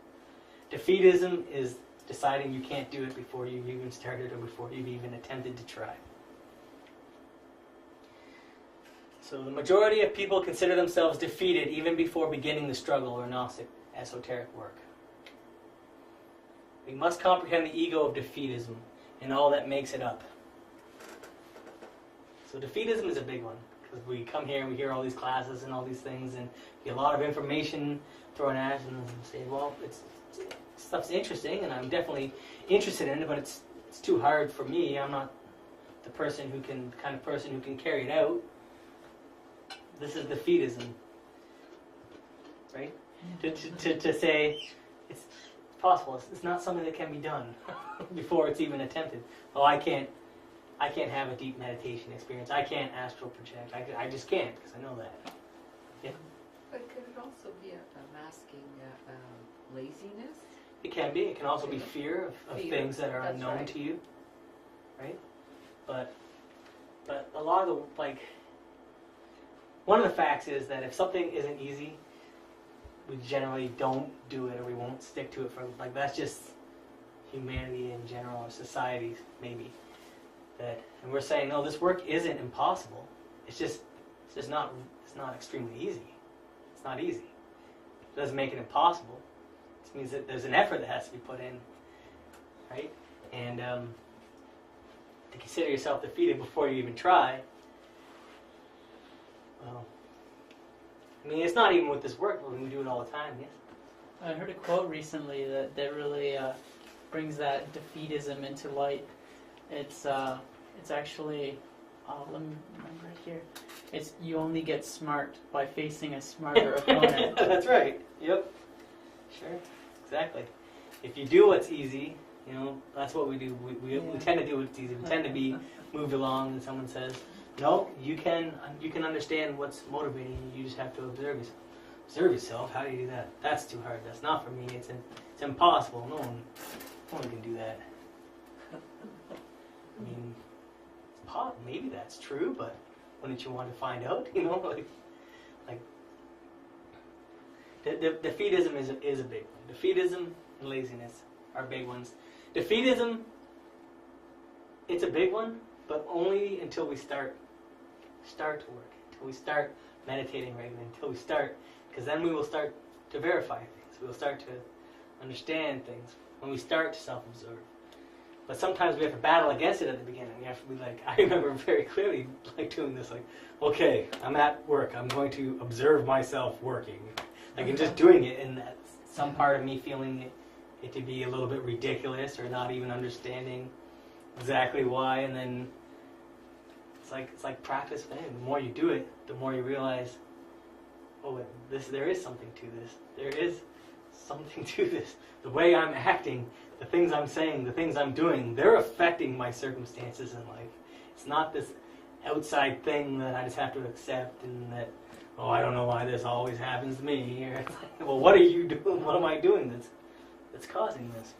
[SPEAKER 1] Defeatism is deciding you can't do it before you've even started or before you've even attempted to try. So the majority of people consider themselves defeated even before beginning the struggle or Gnostic esoteric work. We must comprehend the ego of defeatism and all that makes it up. So defeatism is a big one, because we come here and we hear all these classes and all these things, and get a lot of information thrown at us, and say, well, stuff's interesting, and I'm definitely interested in it, but it's too hard for me. I'm not the kind of person who can carry it out. This is defeatism, right? To say it's possible. It's not something that can be done before it's even attempted. Oh, I can't have a deep meditation experience. I can't astral project. I just can't, because I know that. Yeah.
[SPEAKER 2] But could it also be a masking laziness?
[SPEAKER 1] It can be. It can also be fear of
[SPEAKER 2] Fear.
[SPEAKER 1] things that are
[SPEAKER 2] That's
[SPEAKER 1] unknown
[SPEAKER 2] right.
[SPEAKER 1] to you, right? But a lot of the, one of the facts is that if something isn't easy, we generally don't do it, or we won't stick to it for, that's just humanity in general, or societies maybe. And we're saying, no, this work isn't impossible. It's just not extremely easy. It's not easy. It doesn't make it impossible. It means that there's an effort that has to be put in, right? And to consider yourself defeated before you even try, well, I mean, it's not even with this work, when we do it all the time, yes?
[SPEAKER 5] I heard a quote recently that really brings that defeatism into light. It's actually, let me remember it here. It's, you only get smart by facing a smarter opponent.
[SPEAKER 1] That's right. Yep. Sure. Exactly. If you do what's easy, that's what we do. We tend to do what's easy. We tend to be moved along, and someone says, no, you can understand what's motivating you. You just have to observe yourself. Observe yourself? How do you do that? That's too hard. That's not for me. It's impossible. No one can do that. I mean, maybe that's true, but wouldn't you want to find out? Defeatism is a big one. Defeatism and laziness are big ones. Defeatism, it's a big one, but only until we start to work, until we start meditating regularly, until we start, because then we will start to verify things. We will start to understand things when we start to self-observe. But sometimes we have to battle against it at the beginning. We have to be I remember very clearly doing this, okay, I'm at work. I'm going to observe myself working. And just doing it, and that some part of me feeling it to be a little bit ridiculous, or not even understanding exactly why. And then it's like practice. The more you do it, the more you realize, oh, there is something to this. There is something to this. The way I'm acting, the things I'm saying, the things I'm doing, they're affecting my circumstances in life. It's not this outside thing that I just have to accept, and that, oh, I don't know why this always happens to me. Well, what are you doing? What am I doing that's causing this?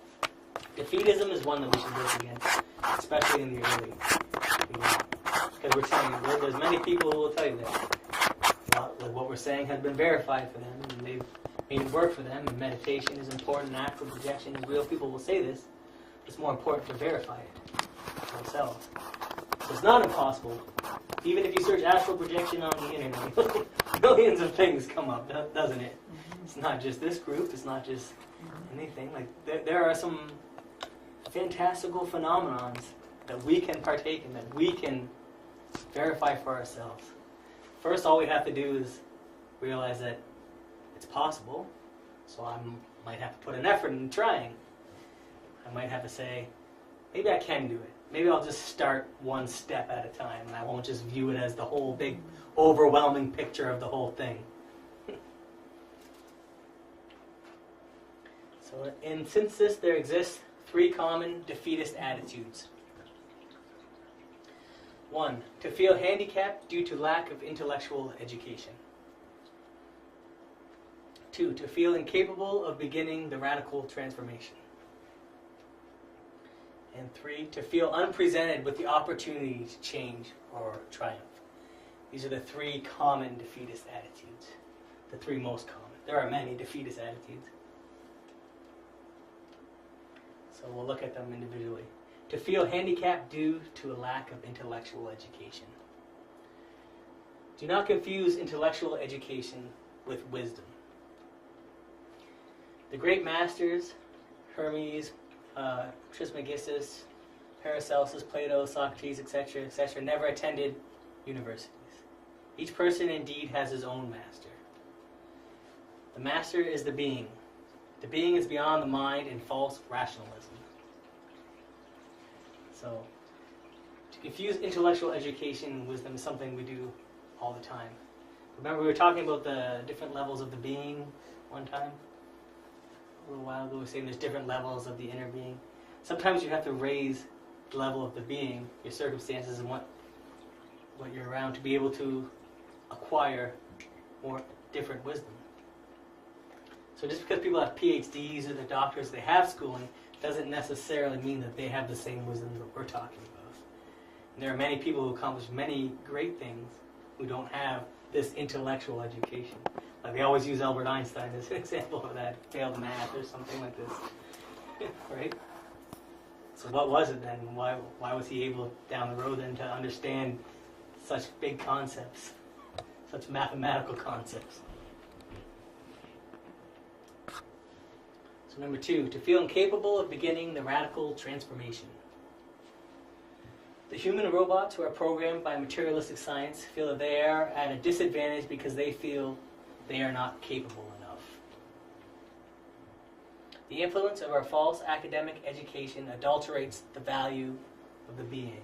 [SPEAKER 1] Defeatism is one that we should work against, especially in the early. Because we're telling you, there's many people who will tell you that. What we're saying has been verified for them, and they've made it work for them, and meditation is important, and astral projection is real. People will say this. It's more important to verify it for ourselves. So it's not impossible. Even if you search astral projection on the internet, millions of things come up, doesn't it? It's not just this group. It's not just anything. There are some fantastical phenomenons that we can partake in, that we can verify for ourselves. First, all we have to do is realize that it's possible. So I might have to put an effort in trying. I might have to say, maybe I can do it. Maybe I'll just start one step at a time, and I won't just view it as the whole big, overwhelming picture of the whole thing. So in synthesis, there exist 3 common defeatist attitudes. 1, to feel handicapped due to lack of intellectual education. 2, to feel incapable of beginning the radical transformation. And 3, to feel unpresented with the opportunity to change or triumph. These are the 3 common defeatist attitudes. The 3 most common. There are many defeatist attitudes. So we'll look at them individually. To feel handicapped due to a lack of intellectual education. Do not confuse intellectual education with wisdom. The great masters, Hermes, Trismegistus, Paracelsus, Plato, Socrates, etc., never attended universities. Each person indeed has his own master. The master is the being. The being is beyond the mind and false rationalism. So, to confuse intellectual education and wisdom is something we do all the time. Remember we were talking about the different levels of the being one time? A little while ago we were saying there's different levels of the inner being. Sometimes you have to raise the level of the being, your circumstances and what you're around to be able to acquire more different wisdom. So just because people have PhDs or they're doctors, they have schooling, doesn't necessarily mean that they have the same wisdom that we're talking about. And there are many people who accomplish many great things who don't have this intellectual education. Like they always use Albert Einstein as an example of that, failed math or something like this, right? So what was it then? Why was he able down the road then to understand such big concepts, such mathematical concepts? So number 2, to feel incapable of beginning the radical transformation. The human robots who are programmed by materialistic science feel that they are at a disadvantage because they feel they are not capable enough. The influence of our false academic education adulterates the value of the being,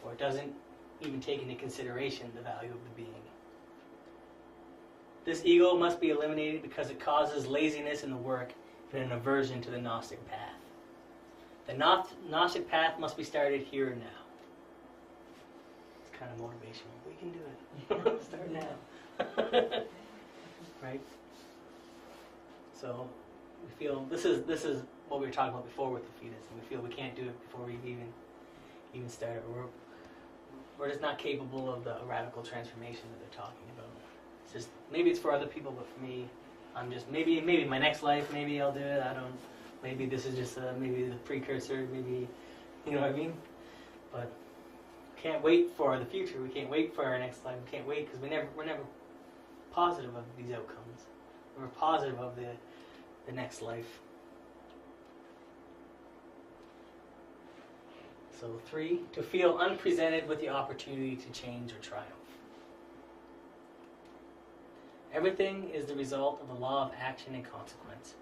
[SPEAKER 1] or it doesn't even take into consideration the value of the being. This ego must be eliminated because it causes laziness in the work and an aversion to the Gnostic path. The Gnostic path must be started here and now. It's kind of motivational. We can do it. Start now. Right? So we feel this is what we were talking about before with defeatism. We feel we can't do it before we even start it. We're just not capable of the radical transformation that they're talking about. It's just maybe it's for other people, but for me, I'm just maybe my next life, maybe I'll do it. I don't. Maybe this is just maybe the precursor. Maybe you know what I mean. But can't wait for the future. We can't wait for our next life. We can't wait because we're never positive of these outcomes. We're positive of the next life. So 3, to feel unpresented with the opportunity to change or triumph. Everything is the result of the law of action and consequence.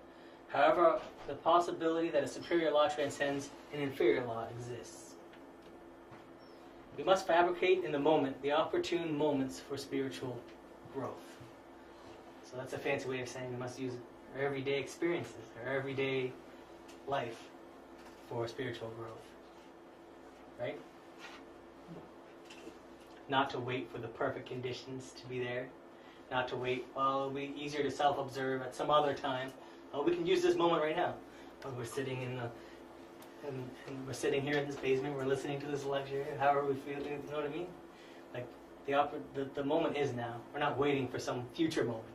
[SPEAKER 1] However, the possibility that a superior law transcends an inferior law exists. We must fabricate in the moment the opportune moments for spiritual growth. So that's a fancy way of saying we must use our everyday experiences, our everyday life for spiritual growth. Right? Not to wait for the perfect conditions to be there. Not to wait, well, it'll be easier to self-observe at some other time. Oh, we can use this moment right now. When we're sitting and we're sitting here in this basement, we're listening to this lecture, how are we feeling, you know what I mean? Like, the moment is now. We're not waiting for some future moment.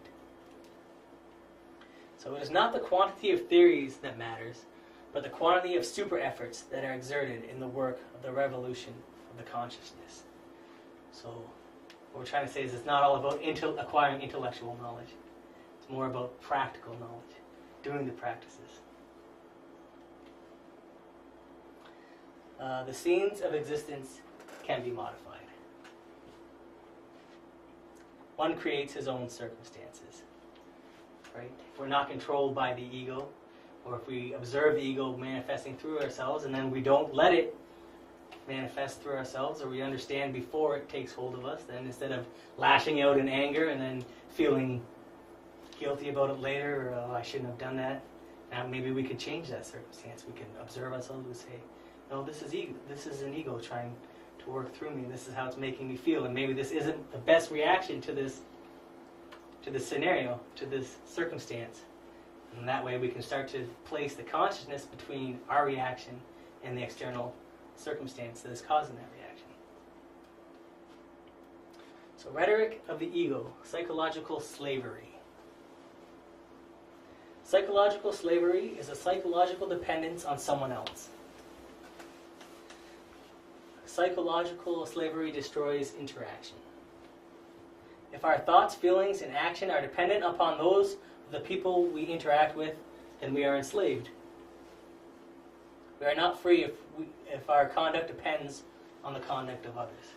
[SPEAKER 1] So it is not the quantity of theories that matters, but the quantity of super efforts that are exerted in the work of the revolution of the consciousness. So what we're trying to say is it's not all about acquiring intellectual knowledge. It's more about practical knowledge, doing the practices. The scenes of existence can be modified. One creates his own circumstances. Right? If we're not controlled by the ego, or if we observe the ego manifesting through ourselves and then we don't let it manifest through ourselves, or we understand before it takes hold of us, then instead of lashing out in anger and then feeling guilty about it later, or oh, I shouldn't have done that, now maybe we could change that circumstance. We can observe ourselves and say, no, this is ego. This is an ego trying to work through me. This is how it's making me feel, and maybe this isn't the best reaction to this scenario, to this circumstance. And that way we can start to place the consciousness between our reaction and the external circumstance that is causing that reaction. So rhetoric of the ego, psychological slavery. Psychological slavery is a psychological dependence on someone else. Psychological slavery destroys interaction. If our thoughts, feelings, and action are dependent upon those of the people we interact with, then we are enslaved. We are not free if our conduct depends on the conduct of others.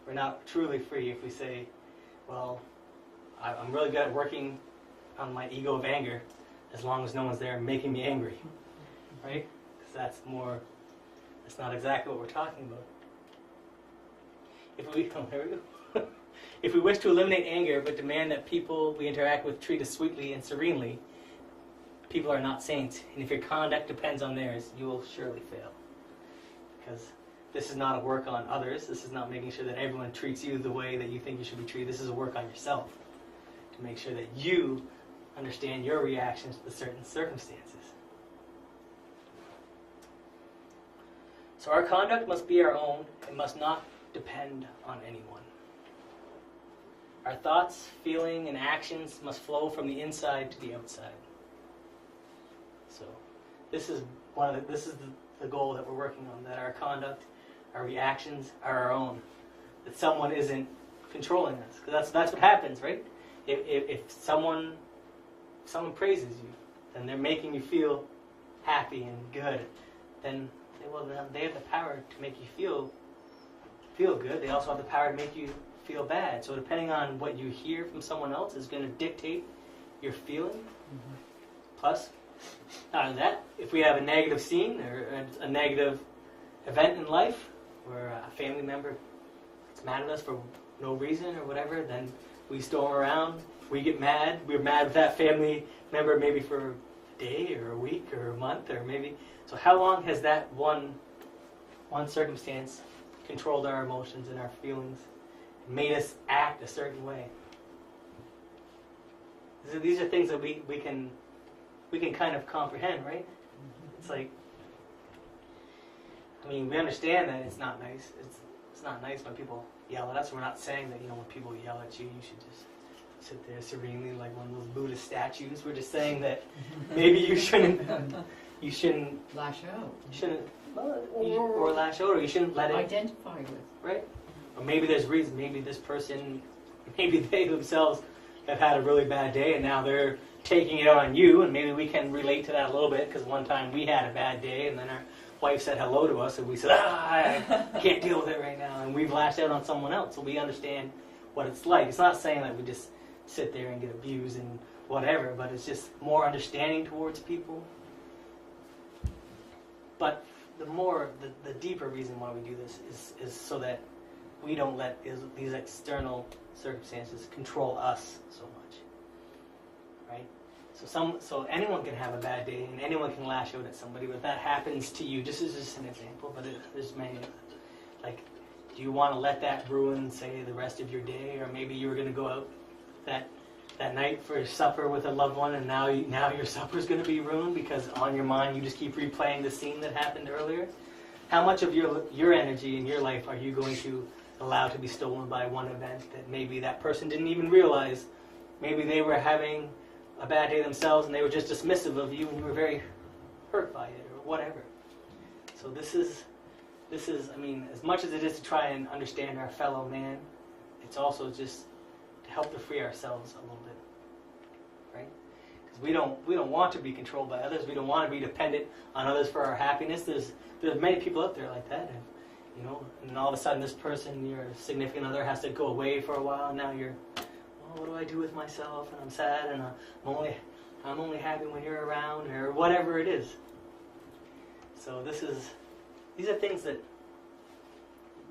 [SPEAKER 1] We're not truly free if we say, well, I'm really good at working on my ego of anger as long as no one's there making me angry, right? Because that's not exactly what we're talking about. If we wish to eliminate anger but demand that people we interact with treat us sweetly and serenely, people are not saints, and if your conduct depends on theirs, you will surely fail. Because this is not a work on others. This is not making sure that everyone treats you the way that you think you should be treated. This is a work on yourself to make sure that you understand your reactions to certain circumstances. So our conduct must be our own. It must not depend on anyone. Our thoughts, feeling, and actions must flow from the inside to the outside. So this is the goal that we're working on, that our conduct, our reactions are our own, that someone isn't controlling us. Because that's what happens, right? If someone praises you, then they're making you feel happy and good, then they have the power to make you feel good. They also have the power to make you feel bad. So depending on what you hear from someone else is going to dictate your feeling. Mm-hmm. Plus, out of that, if we have a negative scene or a negative event in life where a family member is mad at us for no reason or whatever, then we storm around, we get mad, we're mad with that family member maybe for a day or a week or a month or maybe. So how long has that one circumstance controlled our emotions and our feelings, made us act a certain way? These are things that we can kind of comprehend, right? It's like, I mean, we understand that it's not nice. It's not nice when people yell at us. We're not saying that, when people yell at you, you should just sit there serenely like one of those Buddhist statues. We're just saying that maybe you shouldn't
[SPEAKER 6] lash out.
[SPEAKER 1] Or lash out, or you shouldn't let it
[SPEAKER 6] identify with.
[SPEAKER 1] Right? Or maybe there's reason. Maybe this person, maybe they themselves have had a really bad day, and now they're taking it out on you, and maybe we can relate to that a little bit, because one time we had a bad day, and then our wife said hello to us, and we said, I can't deal with it right now, and we've lashed out on someone else, so we understand what it's like. It's not saying that we just sit there and get abused and whatever, but it's just more understanding towards people. But the deeper reason why we do this is so that we don't let these external circumstances control us so much, right? So anyone can have a bad day, and anyone can lash out at somebody, but if that happens to you, this is just an example, but there's many. Like, do you want to let that ruin, say, the rest of your day, or maybe you were going to go out that night for supper with a loved one, and now your supper's going to be ruined because on your mind you just keep replaying the scene that happened earlier? How much of your energy in your life are you going to allow to be stolen by one event that maybe that person didn't even realize? Maybe they were having a bad day themselves and they were just dismissive of you and you were very hurt by it or whatever. So this is, I mean, as much as it is to try and understand our fellow man, it's also just to help to free ourselves a little bit, right? Because we don't want to be controlled by others. We don't want to be dependent on others for our happiness. There's many people out there like that, and and all of a sudden this person, your significant other, has to go away for a while, and now you're, what do I do with myself? And I'm sad, and I'm only happy when you're around, or whatever it is. So these are things that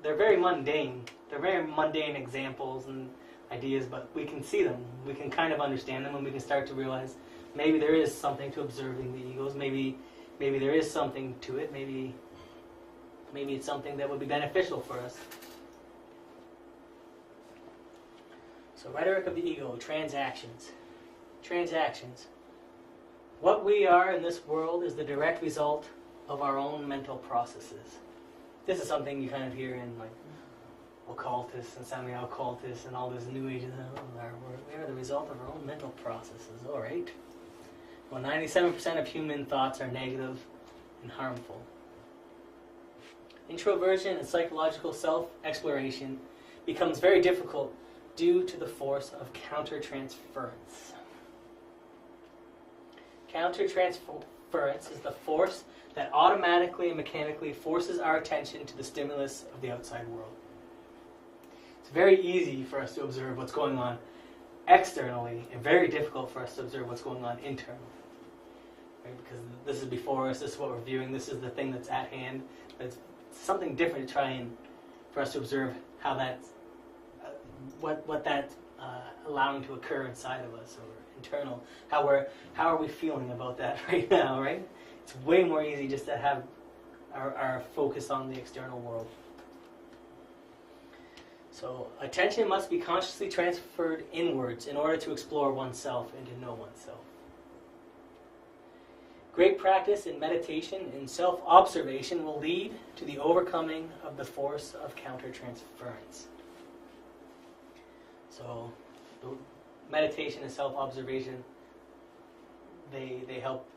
[SPEAKER 1] they're very mundane. They're very mundane examples and ideas, but we can see them. We can kind of understand them, and we can start to realize maybe there is something to observing the egos. Maybe there is something to it. Maybe it's something that would be beneficial for us. So, rhetoric of the ego, transactions. Transactions. What we are in this world is the direct result of our own mental processes. This is something you kind of hear in, like, occultists and semi-occultists and all this new age. We are the result of our own mental processes. All right. Well, 97% of human thoughts are negative and harmful. Introversion and psychological self-exploration becomes very difficult due to the force of countertransference. transference is the force that automatically and mechanically forces our attention to the stimulus of the outside world. It's very easy for us to observe what's going on externally and very difficult for us to observe what's going on internally. Right? Because this is before us, this is what we're viewing, this is the thing that's at hand. But it's something different to try and for us to observe how that's, what that's allowing to occur inside of us or internal. How are we feeling about that right now, right? It's way more easy just to have our focus on the external world. So attention must be consciously transferred inwards in order to explore oneself and to know oneself. Great practice in meditation and self-observation will lead to the overcoming of the force of counter-transference. So the meditation and self-observation, they help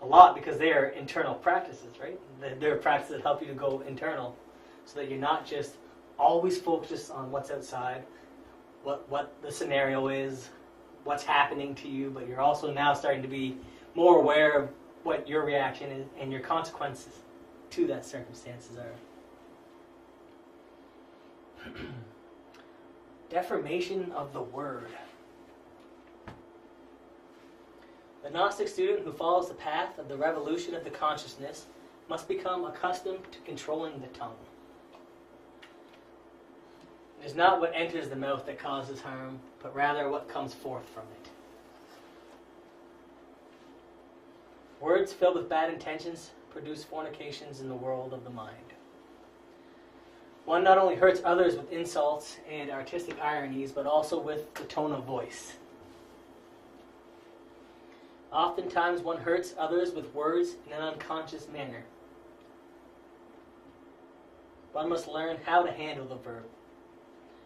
[SPEAKER 1] a lot because they are internal practices, right? They're practices that help you to go internal so that you're not just always focused on what's outside, what the scenario is, what's happening to you, but you're also now starting to be more aware of what your reaction is and your consequences to that circumstances are. Deformation of the word. The Gnostic student who follows the path of the revolution of the consciousness must become accustomed to controlling the tongue. It is not what enters the mouth that causes harm, but rather what comes forth from it. Words filled with bad intentions produce fornications in the world of the mind. One not only hurts others with insults and artistic ironies, but also with the tone of voice. Oftentimes one hurts others with words in an unconscious manner. One must learn how to handle the verb.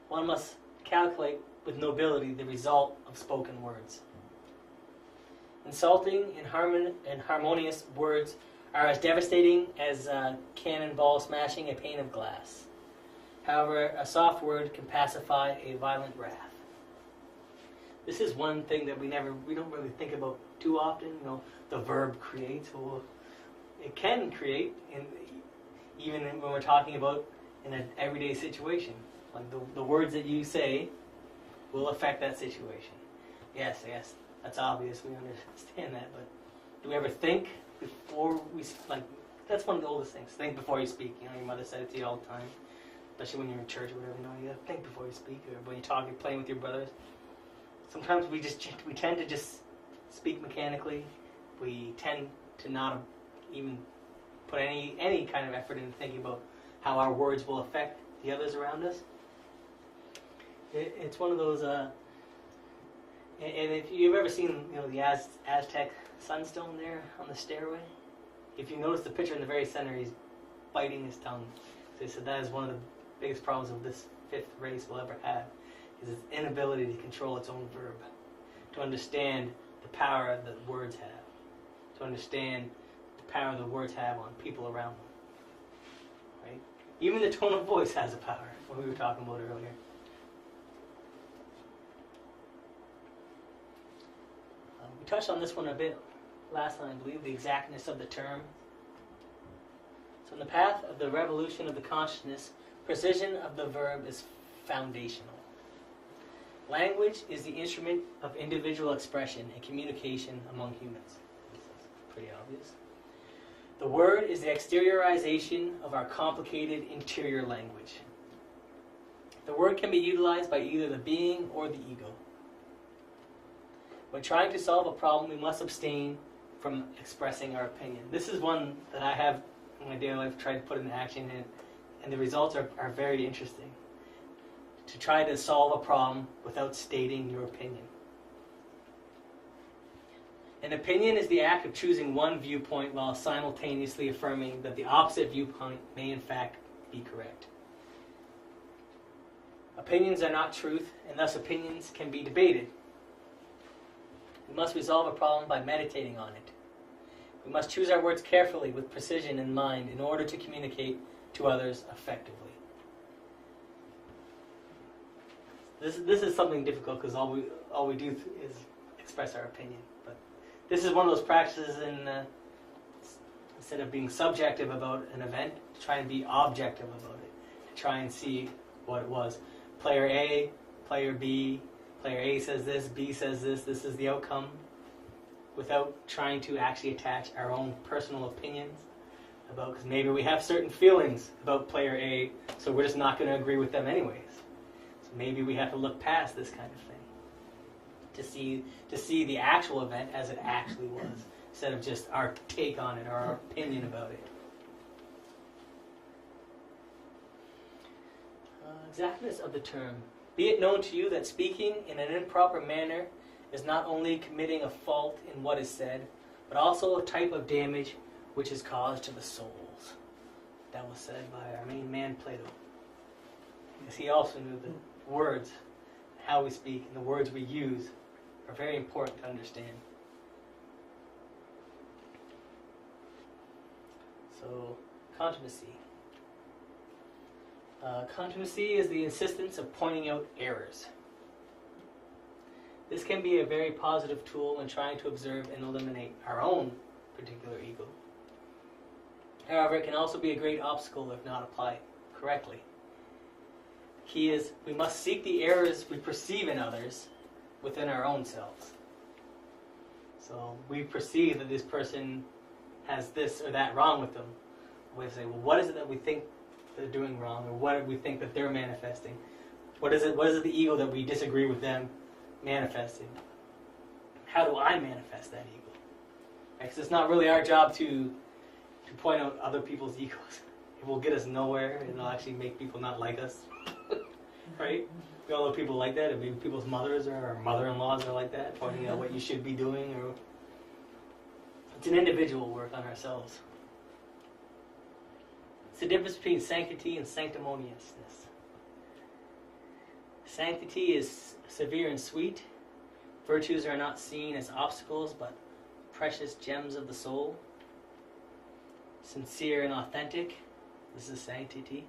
[SPEAKER 1] One must calculate with nobility the result of spoken words. Insulting and harmonious words are as devastating as a cannonball smashing a pane of glass. However, a soft word can pacify a violent wrath. This is one thing that we don't really think about too often. You know, the verb creates. Well, it can create, and even when we're talking about in an everyday situation, like the words that you say will affect that situation. Yes, that's obvious. We understand that, but do we ever think before we like? That's one of the oldest things. Think before you speak. You know, your mother said it to you all the time, especially when you're in church or whatever. You know, you gotta think before you speak, or when you're talking, playing with your brothers. Sometimes we tend to just speak mechanically. We tend to not even put any kind of effort into thinking about how our words will affect the others around us. It's one of those. And if you've ever seen, you know, the Aztec sunstone there on the stairway, if you notice the picture in the very center, he's biting his tongue. So they said that is one of the biggest problems of this fifth race will ever have, is its inability to control its own verb, to understand the power that words have, to understand the power that words have on people around them. Right? Even the tone of voice has a power, what we were talking about earlier. We touched on this one a bit last time, I believe, the exactness of the term. So in the path of the revolution of the consciousness, precision of the verb is foundational. Language is the instrument of individual expression and communication among humans. This is pretty obvious. The word is the exteriorization of our complicated interior language. The word can be utilized by either the being or the ego. When trying to solve a problem, we must abstain from expressing our opinion. This is one that I have in my daily life tried to put into action, and the results are very interesting. To try to solve a problem without stating your opinion. An opinion is the act of choosing one viewpoint while simultaneously affirming that the opposite viewpoint may in fact be correct. Opinions are not truth, and thus opinions can be debated. We must resolve a problem by meditating on it. We must choose our words carefully with precision in mind in order to communicate to others effectively. This is something difficult because all we do is express our opinion. But this is one of those practices in instead of being subjective about an event, to try and be objective about it, to try and see what it was. Player A, player B, player A says this, B says this is the outcome, without trying to actually attach our own personal opinions about, because maybe we have certain feelings about player A, so we're just not going to agree with them anyways. So maybe we have to look past this kind of thing to see the actual event as it actually was, instead of just our take on it or our opinion about it. Exactness of the term. Be it known to you that speaking in an improper manner is not only committing a fault in what is said, but also a type of damage which is caused to the souls. That was said by our main man, Plato. Because he also knew that words, how we speak, and the words we use are very important to understand. So, contumacy. Contumacy is the insistence of pointing out errors. This can be a very positive tool when trying to observe and eliminate our own particular ego. However, it can also be a great obstacle if not applied correctly. The key is we must seek the errors we perceive in others within our own selves. So we perceive that this person has this or that wrong with them. We say, well, what is it that we think they're doing wrong, or what do we think that they're manifesting? What is it the ego that we disagree with them manifesting? How do I manifest that ego? Because it's not really our job to point out other people's egos. It will get us nowhere, and it'll actually make people not like us. Right? We all know people like that. Maybe people's mothers or our mother-in-laws are like that, pointing out what you should be doing. Or it's an individual work on ourselves. It's the difference between sanctity and sanctimoniousness. Sanctity is severe and sweet. Virtues are not seen as obstacles, but precious gems of the soul. Sincere and authentic. This is sanctity.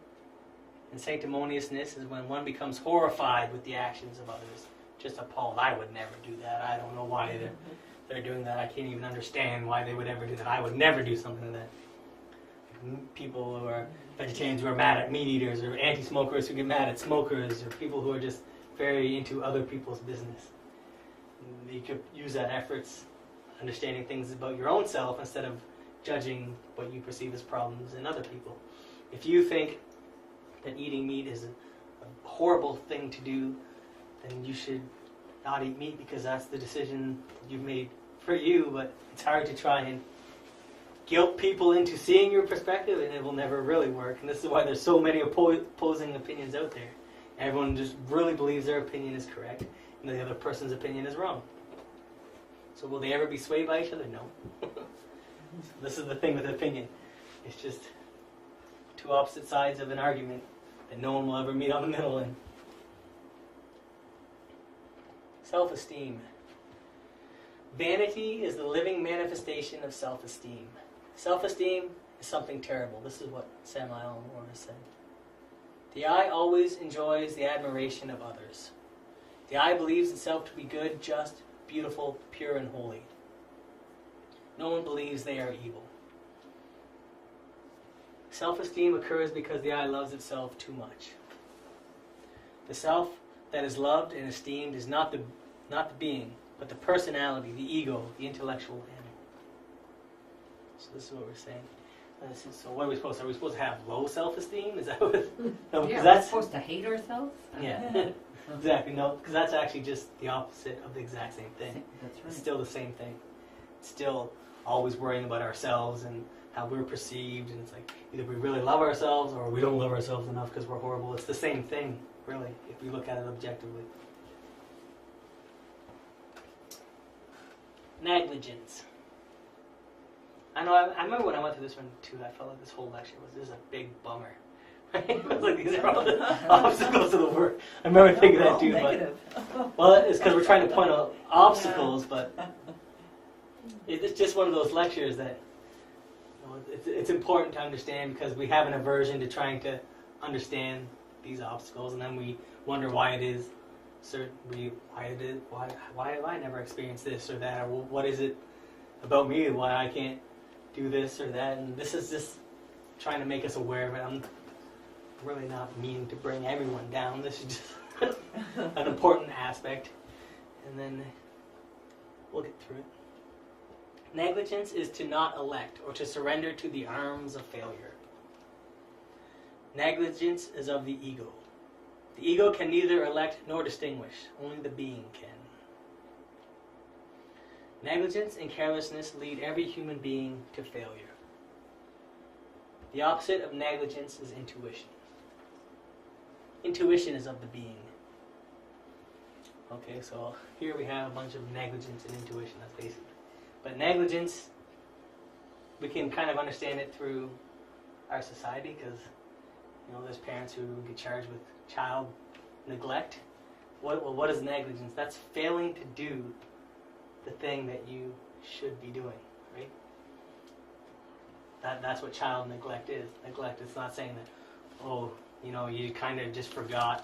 [SPEAKER 1] And sanctimoniousness is when one becomes horrified with the actions of others. Just appalled. I would never do that. I don't know why they're doing that. I can't even understand why they would ever do that. I would never do something like that. People who are vegetarians who are mad at meat eaters, or anti-smokers who get mad at smokers, or people who are just very into other people's business. You could use that efforts, understanding things about your own self instead of judging what you perceive as problems in other people. If you think that eating meat is a horrible thing to do, then you should not eat meat, because that's the decision you've made for you, but it's hard to try and guilt people into seeing your perspective, and it will never really work. And this is why there's so many opposing opinions out there. Everyone just really believes their opinion is correct, and the other person's opinion is wrong. So will they ever be swayed by each other? No. So this is the thing with opinion. It's just two opposite sides of an argument that no one will ever meet on the middle in. Self-esteem. Vanity is the living manifestation of self-esteem. Self-esteem is something terrible. This is what Samael Moore said. The eye always enjoys the admiration of others. The eye believes itself to be good, just, beautiful, pure, and holy. No one believes they are evil. Self-esteem occurs because the eye loves itself too much. The self that is loved and esteemed is not the being, but the personality, the ego, the intellectual animal. So this is what we're saying. So what are we supposed to? Are we supposed to have low self-esteem? Is that what? No, because
[SPEAKER 6] Yeah, we're
[SPEAKER 1] that's
[SPEAKER 6] supposed to hate ourselves?
[SPEAKER 1] yeah, exactly. No, because that's actually just the opposite of the exact same thing.
[SPEAKER 6] That's
[SPEAKER 1] It's
[SPEAKER 6] right.
[SPEAKER 1] still the same thing. It's still always worrying about ourselves and how we're perceived, and it's like either we really love ourselves or we don't love ourselves enough because we're horrible. It's the same thing, really, if we look at it objectively. Negligence. I know. I remember when I went through this one too. I felt like this whole lecture was a big bummer. It was like these are all the obstacles to the work. I remember thinking that too.
[SPEAKER 4] Negative.
[SPEAKER 1] But well, it's because we're trying to point out obstacles, but it's just one of those lectures that it's important to understand, because we have an aversion to trying to understand these obstacles, and then we wonder why it is why have I never experienced this or that, or what is it about me why I can't do this or that, and this is just trying to make us aware of it. I'm really not meaning to bring everyone down. This is just an important aspect, and then we'll get through it. Negligence is to not elect or to surrender to the arms of failure. Negligence is of the ego. The ego can neither elect nor distinguish. Only the being can. Negligence and carelessness lead every human being to failure. The opposite of negligence is intuition. Intuition is of the being. Okay, so here we have a bunch of negligence and intuition, that's basic. But negligence, we can kind of understand it through our society, because there's parents who get charged with child neglect. What is negligence? That's failing to do the thing that you should be doing, right? That's what child neglect is. Neglect, it's not saying that, you kind of just forgot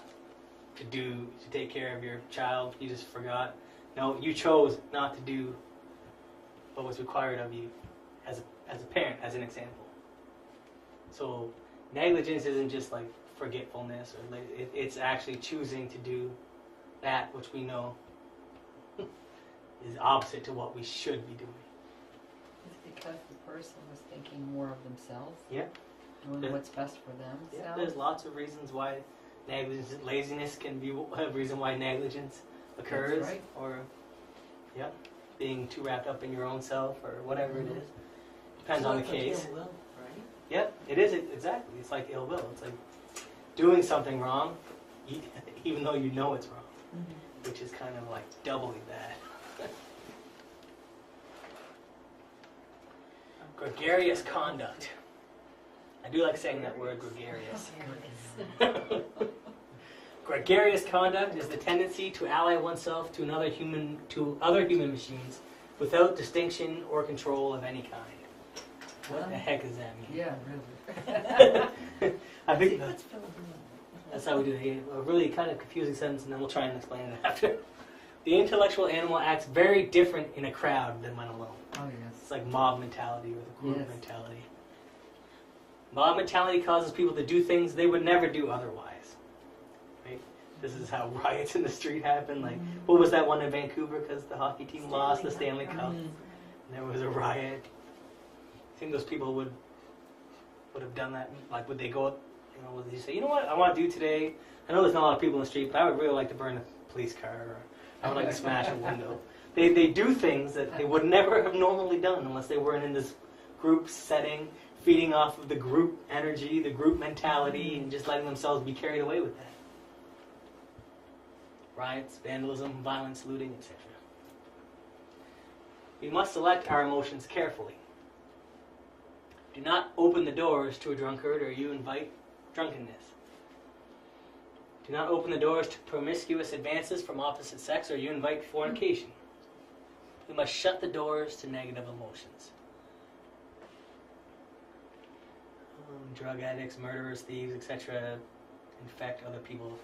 [SPEAKER 1] to take care of your child, you just forgot. No, you chose not to do what was required of you as a parent, as an example. So negligence isn't just like forgetfulness, or it's actually choosing to do that which we know is opposite to what we should be doing.
[SPEAKER 6] It's because the person was thinking more of themselves.
[SPEAKER 1] Yeah.
[SPEAKER 6] Doing what's best for themselves.
[SPEAKER 1] Yeah, there's lots of reasons why laziness can be a reason why negligence occurs.
[SPEAKER 6] That's right.
[SPEAKER 1] Or, being too wrapped up in your own self, or whatever it is. Depends on the case.
[SPEAKER 4] Ill will, right?
[SPEAKER 1] Yep, it is, exactly. It's like ill will. It's like doing something wrong, even though you know it's wrong, which is kind of like doubly bad. Gregarious conduct. I do like saying that word, gregarious. Gregarious conduct is the tendency to ally oneself to other human machines without distinction or control of any kind. What the heck does that mean?
[SPEAKER 6] Yeah, really.
[SPEAKER 1] I think that's how we do it. A really kind of confusing sentence, and then we'll try and explain it after. The intellectual animal acts very different in a crowd than when alone.
[SPEAKER 6] Oh, yes.
[SPEAKER 1] It's like mob mentality or the group
[SPEAKER 6] Yes.
[SPEAKER 1] mentality. Mob mentality causes people to do things they would never do otherwise. Right? This is how riots in the street happen. Like, what was that one in Vancouver because the hockey team lost the Stanley Cup? And there was a riot. I think those people would have done that. Like, would they go, would they say, you know what, I want to do today? I know there's not a lot of people in the street, but I would really like to burn a police car, or I would like to smash a window. They do things that they would never have normally done unless they weren't in this group setting, feeding off of the group energy, the group mentality, and just letting themselves be carried away with that. Riots, vandalism, violence, looting, etc. We must select our emotions carefully. Do not open the doors to a drunkard, or you invite drunkenness. Do not open the doors to promiscuous advances from opposite sex, or you invite fornication. We must shut the doors to negative emotions. Drug addicts, murderers, thieves, etc. infect other people.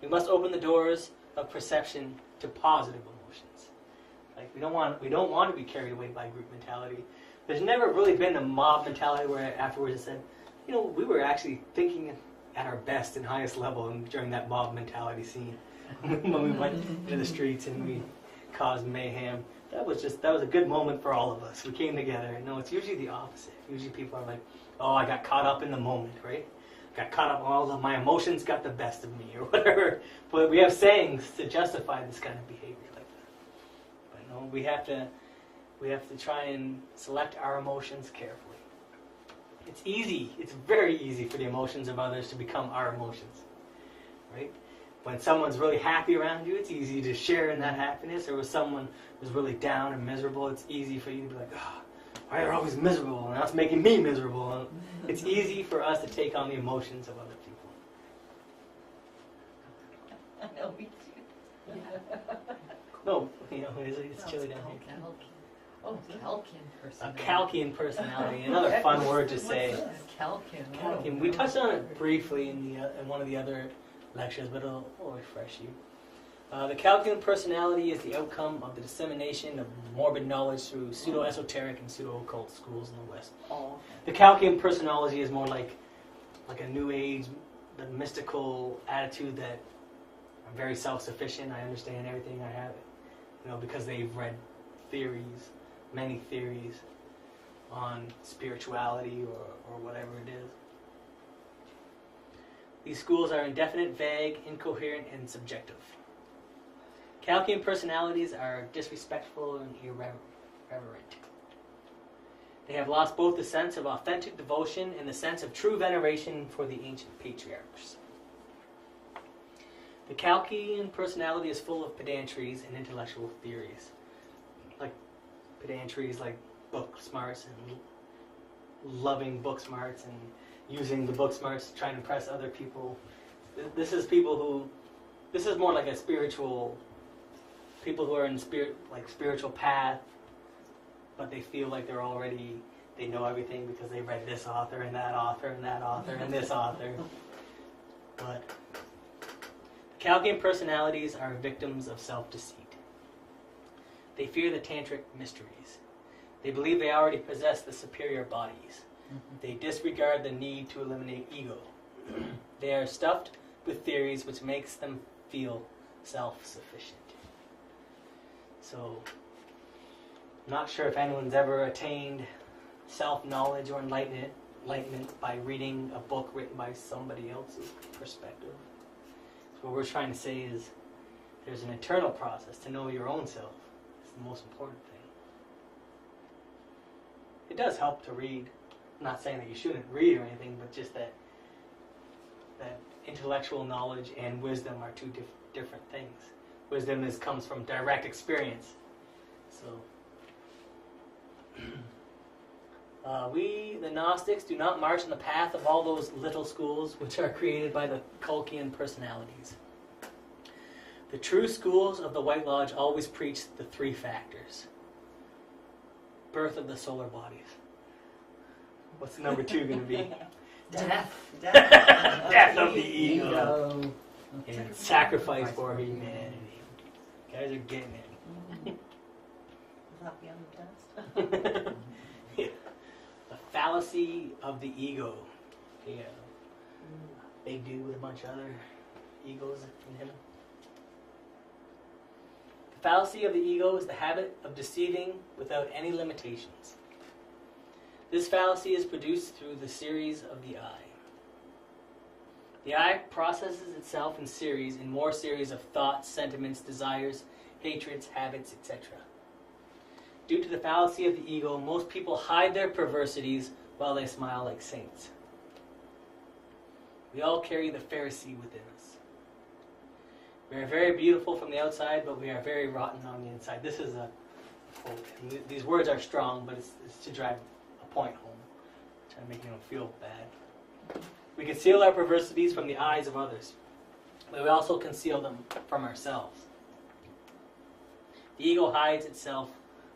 [SPEAKER 1] We must open the doors of perception to positive emotions. Like we don't want to be carried away by group mentality. There's never really been a mob mentality where afterwards it said, we were actually thinking at our best and highest level during that mob mentality scene when we went into the streets and we caused mayhem. That was a good moment for all of us. We came together. No, it's usually the opposite. Usually people are like, oh, I got caught up in the moment, right? Got caught up, all of my emotions got the best of me, or whatever. But we have sayings to justify this kind of behavior like that. But no, we have to try and select our emotions carefully. It's easy. It's very easy for the emotions of others to become our emotions, right? When someone's really happy around you, it's easy to share in that happiness. Or when someone is really down and miserable, it's easy for you to be like, why are you always miserable? And that's making me miserable. And it's easy for us to take on the emotions of other people.
[SPEAKER 6] I know, me too.
[SPEAKER 1] No, it's chilly down here.
[SPEAKER 6] Oh, Calkin
[SPEAKER 1] A
[SPEAKER 6] personality.
[SPEAKER 1] Calkian personality, another fun word to say.
[SPEAKER 6] Calkin.
[SPEAKER 1] Calkian. We touched on it briefly in one of the other lectures, but it'll refresh you. The Chaldean personality is the outcome of the dissemination of morbid knowledge through pseudo-esoteric and pseudo-occult schools in the West.
[SPEAKER 5] Oh,
[SPEAKER 1] The Chaldean personality is more like a new age, the mystical attitude that I'm very self-sufficient. I understand everything. I have it, because they've read many theories on spirituality or whatever it is. These schools are indefinite, vague, incoherent, and subjective. Chaldean personalities are disrespectful and irreverent. They have lost both the sense of authentic devotion and the sense of true veneration for the ancient patriarchs. The Chaldean personality is full of pedantries and intellectual theories. Like pedantries like book smarts and loving book smarts and using the book smarts to try and impress other people. This is more like a spiritual, people who are in spiritual path, but they feel like they know everything because they read this author and that author and that author and this author. But Chaldean personalities are victims of self-deceit. They fear the tantric mysteries. They believe they already possess the superior bodies. They disregard the need to eliminate ego. They are stuffed with theories which makes them feel self-sufficient. So, I'm not sure if anyone's ever attained self-knowledge or enlightenment by reading a book written by somebody else's perspective. So what we're trying to say is there's an internal process to know your own self. It's the most important thing. It does help to read. I'm not saying that you shouldn't read or anything, but just that intellectual knowledge and wisdom are two different things. Wisdom comes from direct experience. So, we, the Gnostics, do not march in the path of all those little schools which are created by the Chaldean personalities. The true schools of the White Lodge always preach the three factors. Birth of the solar bodies. What's number 2 going to be?
[SPEAKER 6] Death.
[SPEAKER 1] Death of the ego. And sacrifice for humanity. You guys are getting it.
[SPEAKER 4] Will that be on the test?
[SPEAKER 1] Yeah. The fallacy of the ego. Yeah. Big dude with a bunch of other egos in him. The fallacy of the ego is the habit of deceiving without any limitations. This fallacy is produced through the series of the eye. The eye processes itself in more series of thoughts, sentiments, desires, hatreds, habits, etc. Due to the fallacy of the ego, most people hide their perversities while they smile like saints. We all carry the Pharisee within us. We are very beautiful from the outside, but we are very rotten on the inside. This is a quote. These words are strong, but it's to drive a point home. Trying to make anyone feel bad. We conceal our perversities from the eyes of others, but we also conceal them from ourselves. The ego hides itself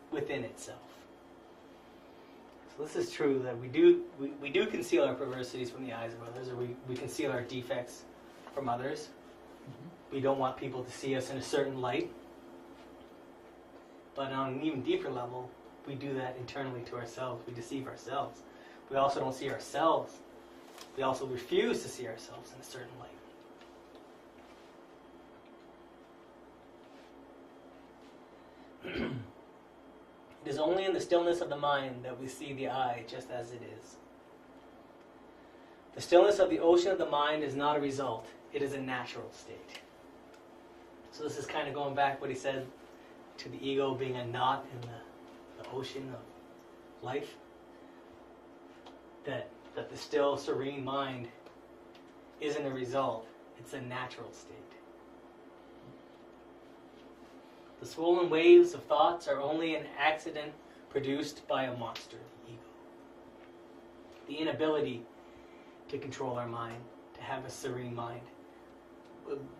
[SPEAKER 1] within itself. So this is true that we do conceal our perversities from the eyes of others, or we conceal our defects from others. We don't want people to see us in a certain light. But on an even deeper level, we do that internally to ourselves. We deceive ourselves. We also don't see ourselves. We also refuse to see ourselves in a certain light. It is only in the stillness of the mind that we see the eye just as it is. The stillness of the ocean of the mind is not a result. It is a natural state. So this is kind of going back what he said to the ego being a knot in the ocean of life. That the still, serene mind isn't a result. It's a natural state. The swollen waves of thoughts are only an accident produced by a monster, the ego. The inability to control our mind, to have a serene mind,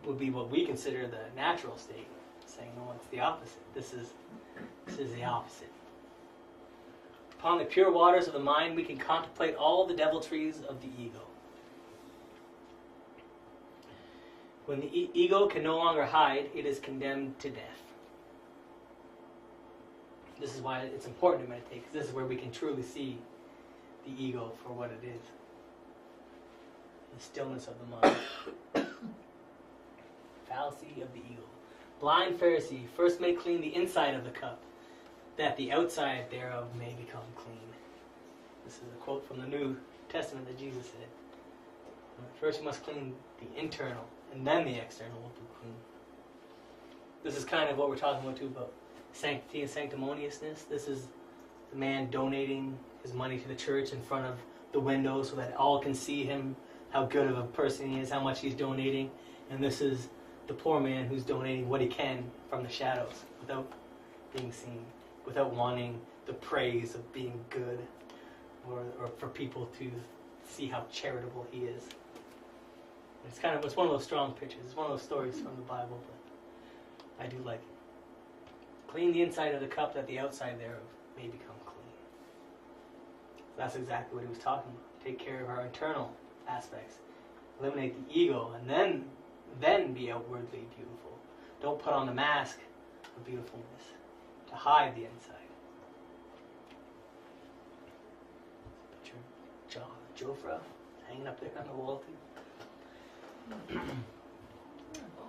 [SPEAKER 1] would be what we consider the natural state. Saying, no, it's the opposite. This is the opposite. Upon the pure waters of the mind, we can contemplate all the deviltries of the ego. When the ego can no longer hide, it is condemned to death. This is why it's important to meditate, because this is where we can truly see the ego for what it is. The stillness of the mind. Fallacy of the ego. Blind Pharisee, first make clean the inside of the cup, that the outside thereof may become clean. This is a quote from the New Testament that Jesus said. First you must clean the internal, and then the external will be clean. This is kind of what we're talking about too, about sanctity and sanctimoniousness. This is the man donating his money to the church in front of the window so that all can see him, how good of a person he is, how much he's donating. And this is the poor man who's donating what he can from the shadows without being seen, without wanting the praise of being good or for people to see how charitable he is. It's one of those strong pictures. It's one of those stories from the Bible, but I do like it. Clean the inside of the cup that the outside thereof may become clean. That's exactly what he was talking about. Take care of our internal aspects. Eliminate the ego, and then be outwardly beautiful. Don't put on the mask of beautifulness to hide the inside. Picture Jofra hanging up there on the wall too.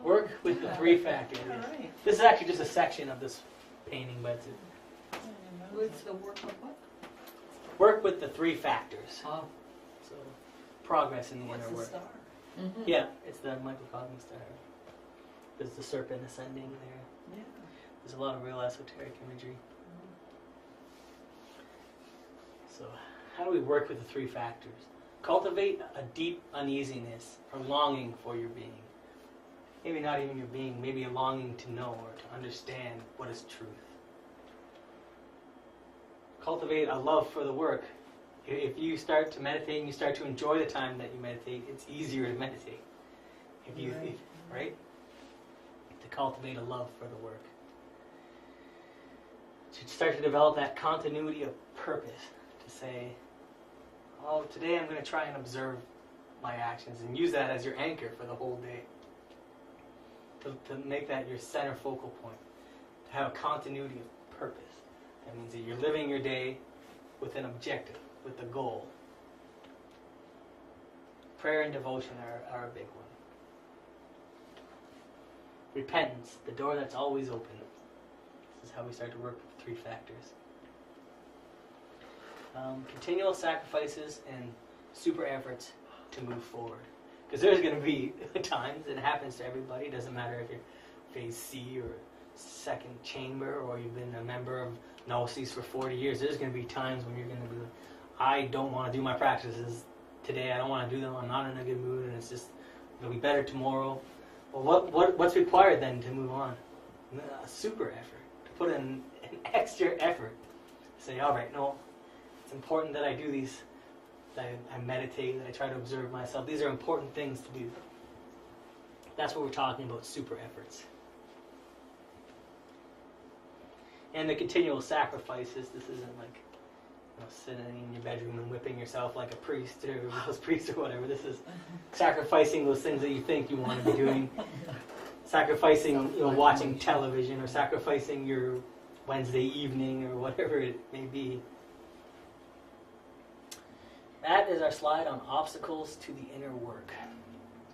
[SPEAKER 1] Work with the three factors.
[SPEAKER 4] Alright.
[SPEAKER 1] This is actually just a section of this painting, but
[SPEAKER 6] What's the work of what?
[SPEAKER 1] work with the three factors.
[SPEAKER 6] Oh.
[SPEAKER 1] So progress in the
[SPEAKER 4] What's
[SPEAKER 1] inner
[SPEAKER 4] the
[SPEAKER 1] work.
[SPEAKER 4] star?
[SPEAKER 6] Mm-hmm.
[SPEAKER 1] Yeah, it's the microcosmic star. There's the serpent ascending there.
[SPEAKER 4] Yeah.
[SPEAKER 1] There's a lot of real esoteric imagery. So how do we work with the three factors? Cultivate a deep uneasiness or longing for your being. Maybe not even your being, maybe a longing to know or to understand what is truth. Cultivate a love for the work. If you start to meditate and you start to enjoy the time that you meditate, it's easier to meditate. Right? To cultivate a love for the work. To start to develop that continuity of purpose. To say, oh, today I'm going to try and observe my actions and use that as your anchor for the whole day. To make that your center focal point. To have a continuity of purpose. That means that you're living your day with an objective, with a goal. Prayer and devotion are a big one. Repentance, the door that's always open. This is how we start to work with the three factors. Continual sacrifices and super efforts to move forward. Because there's going to be times, it happens to everybody, it doesn't matter if you're phase C or second chamber or you've been a member of Gnosis for 40 years, there's going to be times when you're going to be like, I don't want to do my practices today, I don't want to do them, I'm not in a good mood, and it's just, it'll be better tomorrow. Well, what's required then to move on? A super effort, to put in an extra effort. Say, all right, no, it's important that I do these, that I meditate, that I try to observe myself. These are important things to do. That's what we're talking about, super efforts. And the continual sacrifices. This isn't like sitting in your bedroom and whipping yourself like a priest or a house priest or whatever. This is sacrificing those things that you think you want to be doing. Sacrificing, watching television, or sacrificing your Wednesday evening or whatever it may be. That is our slide on obstacles to the inner work.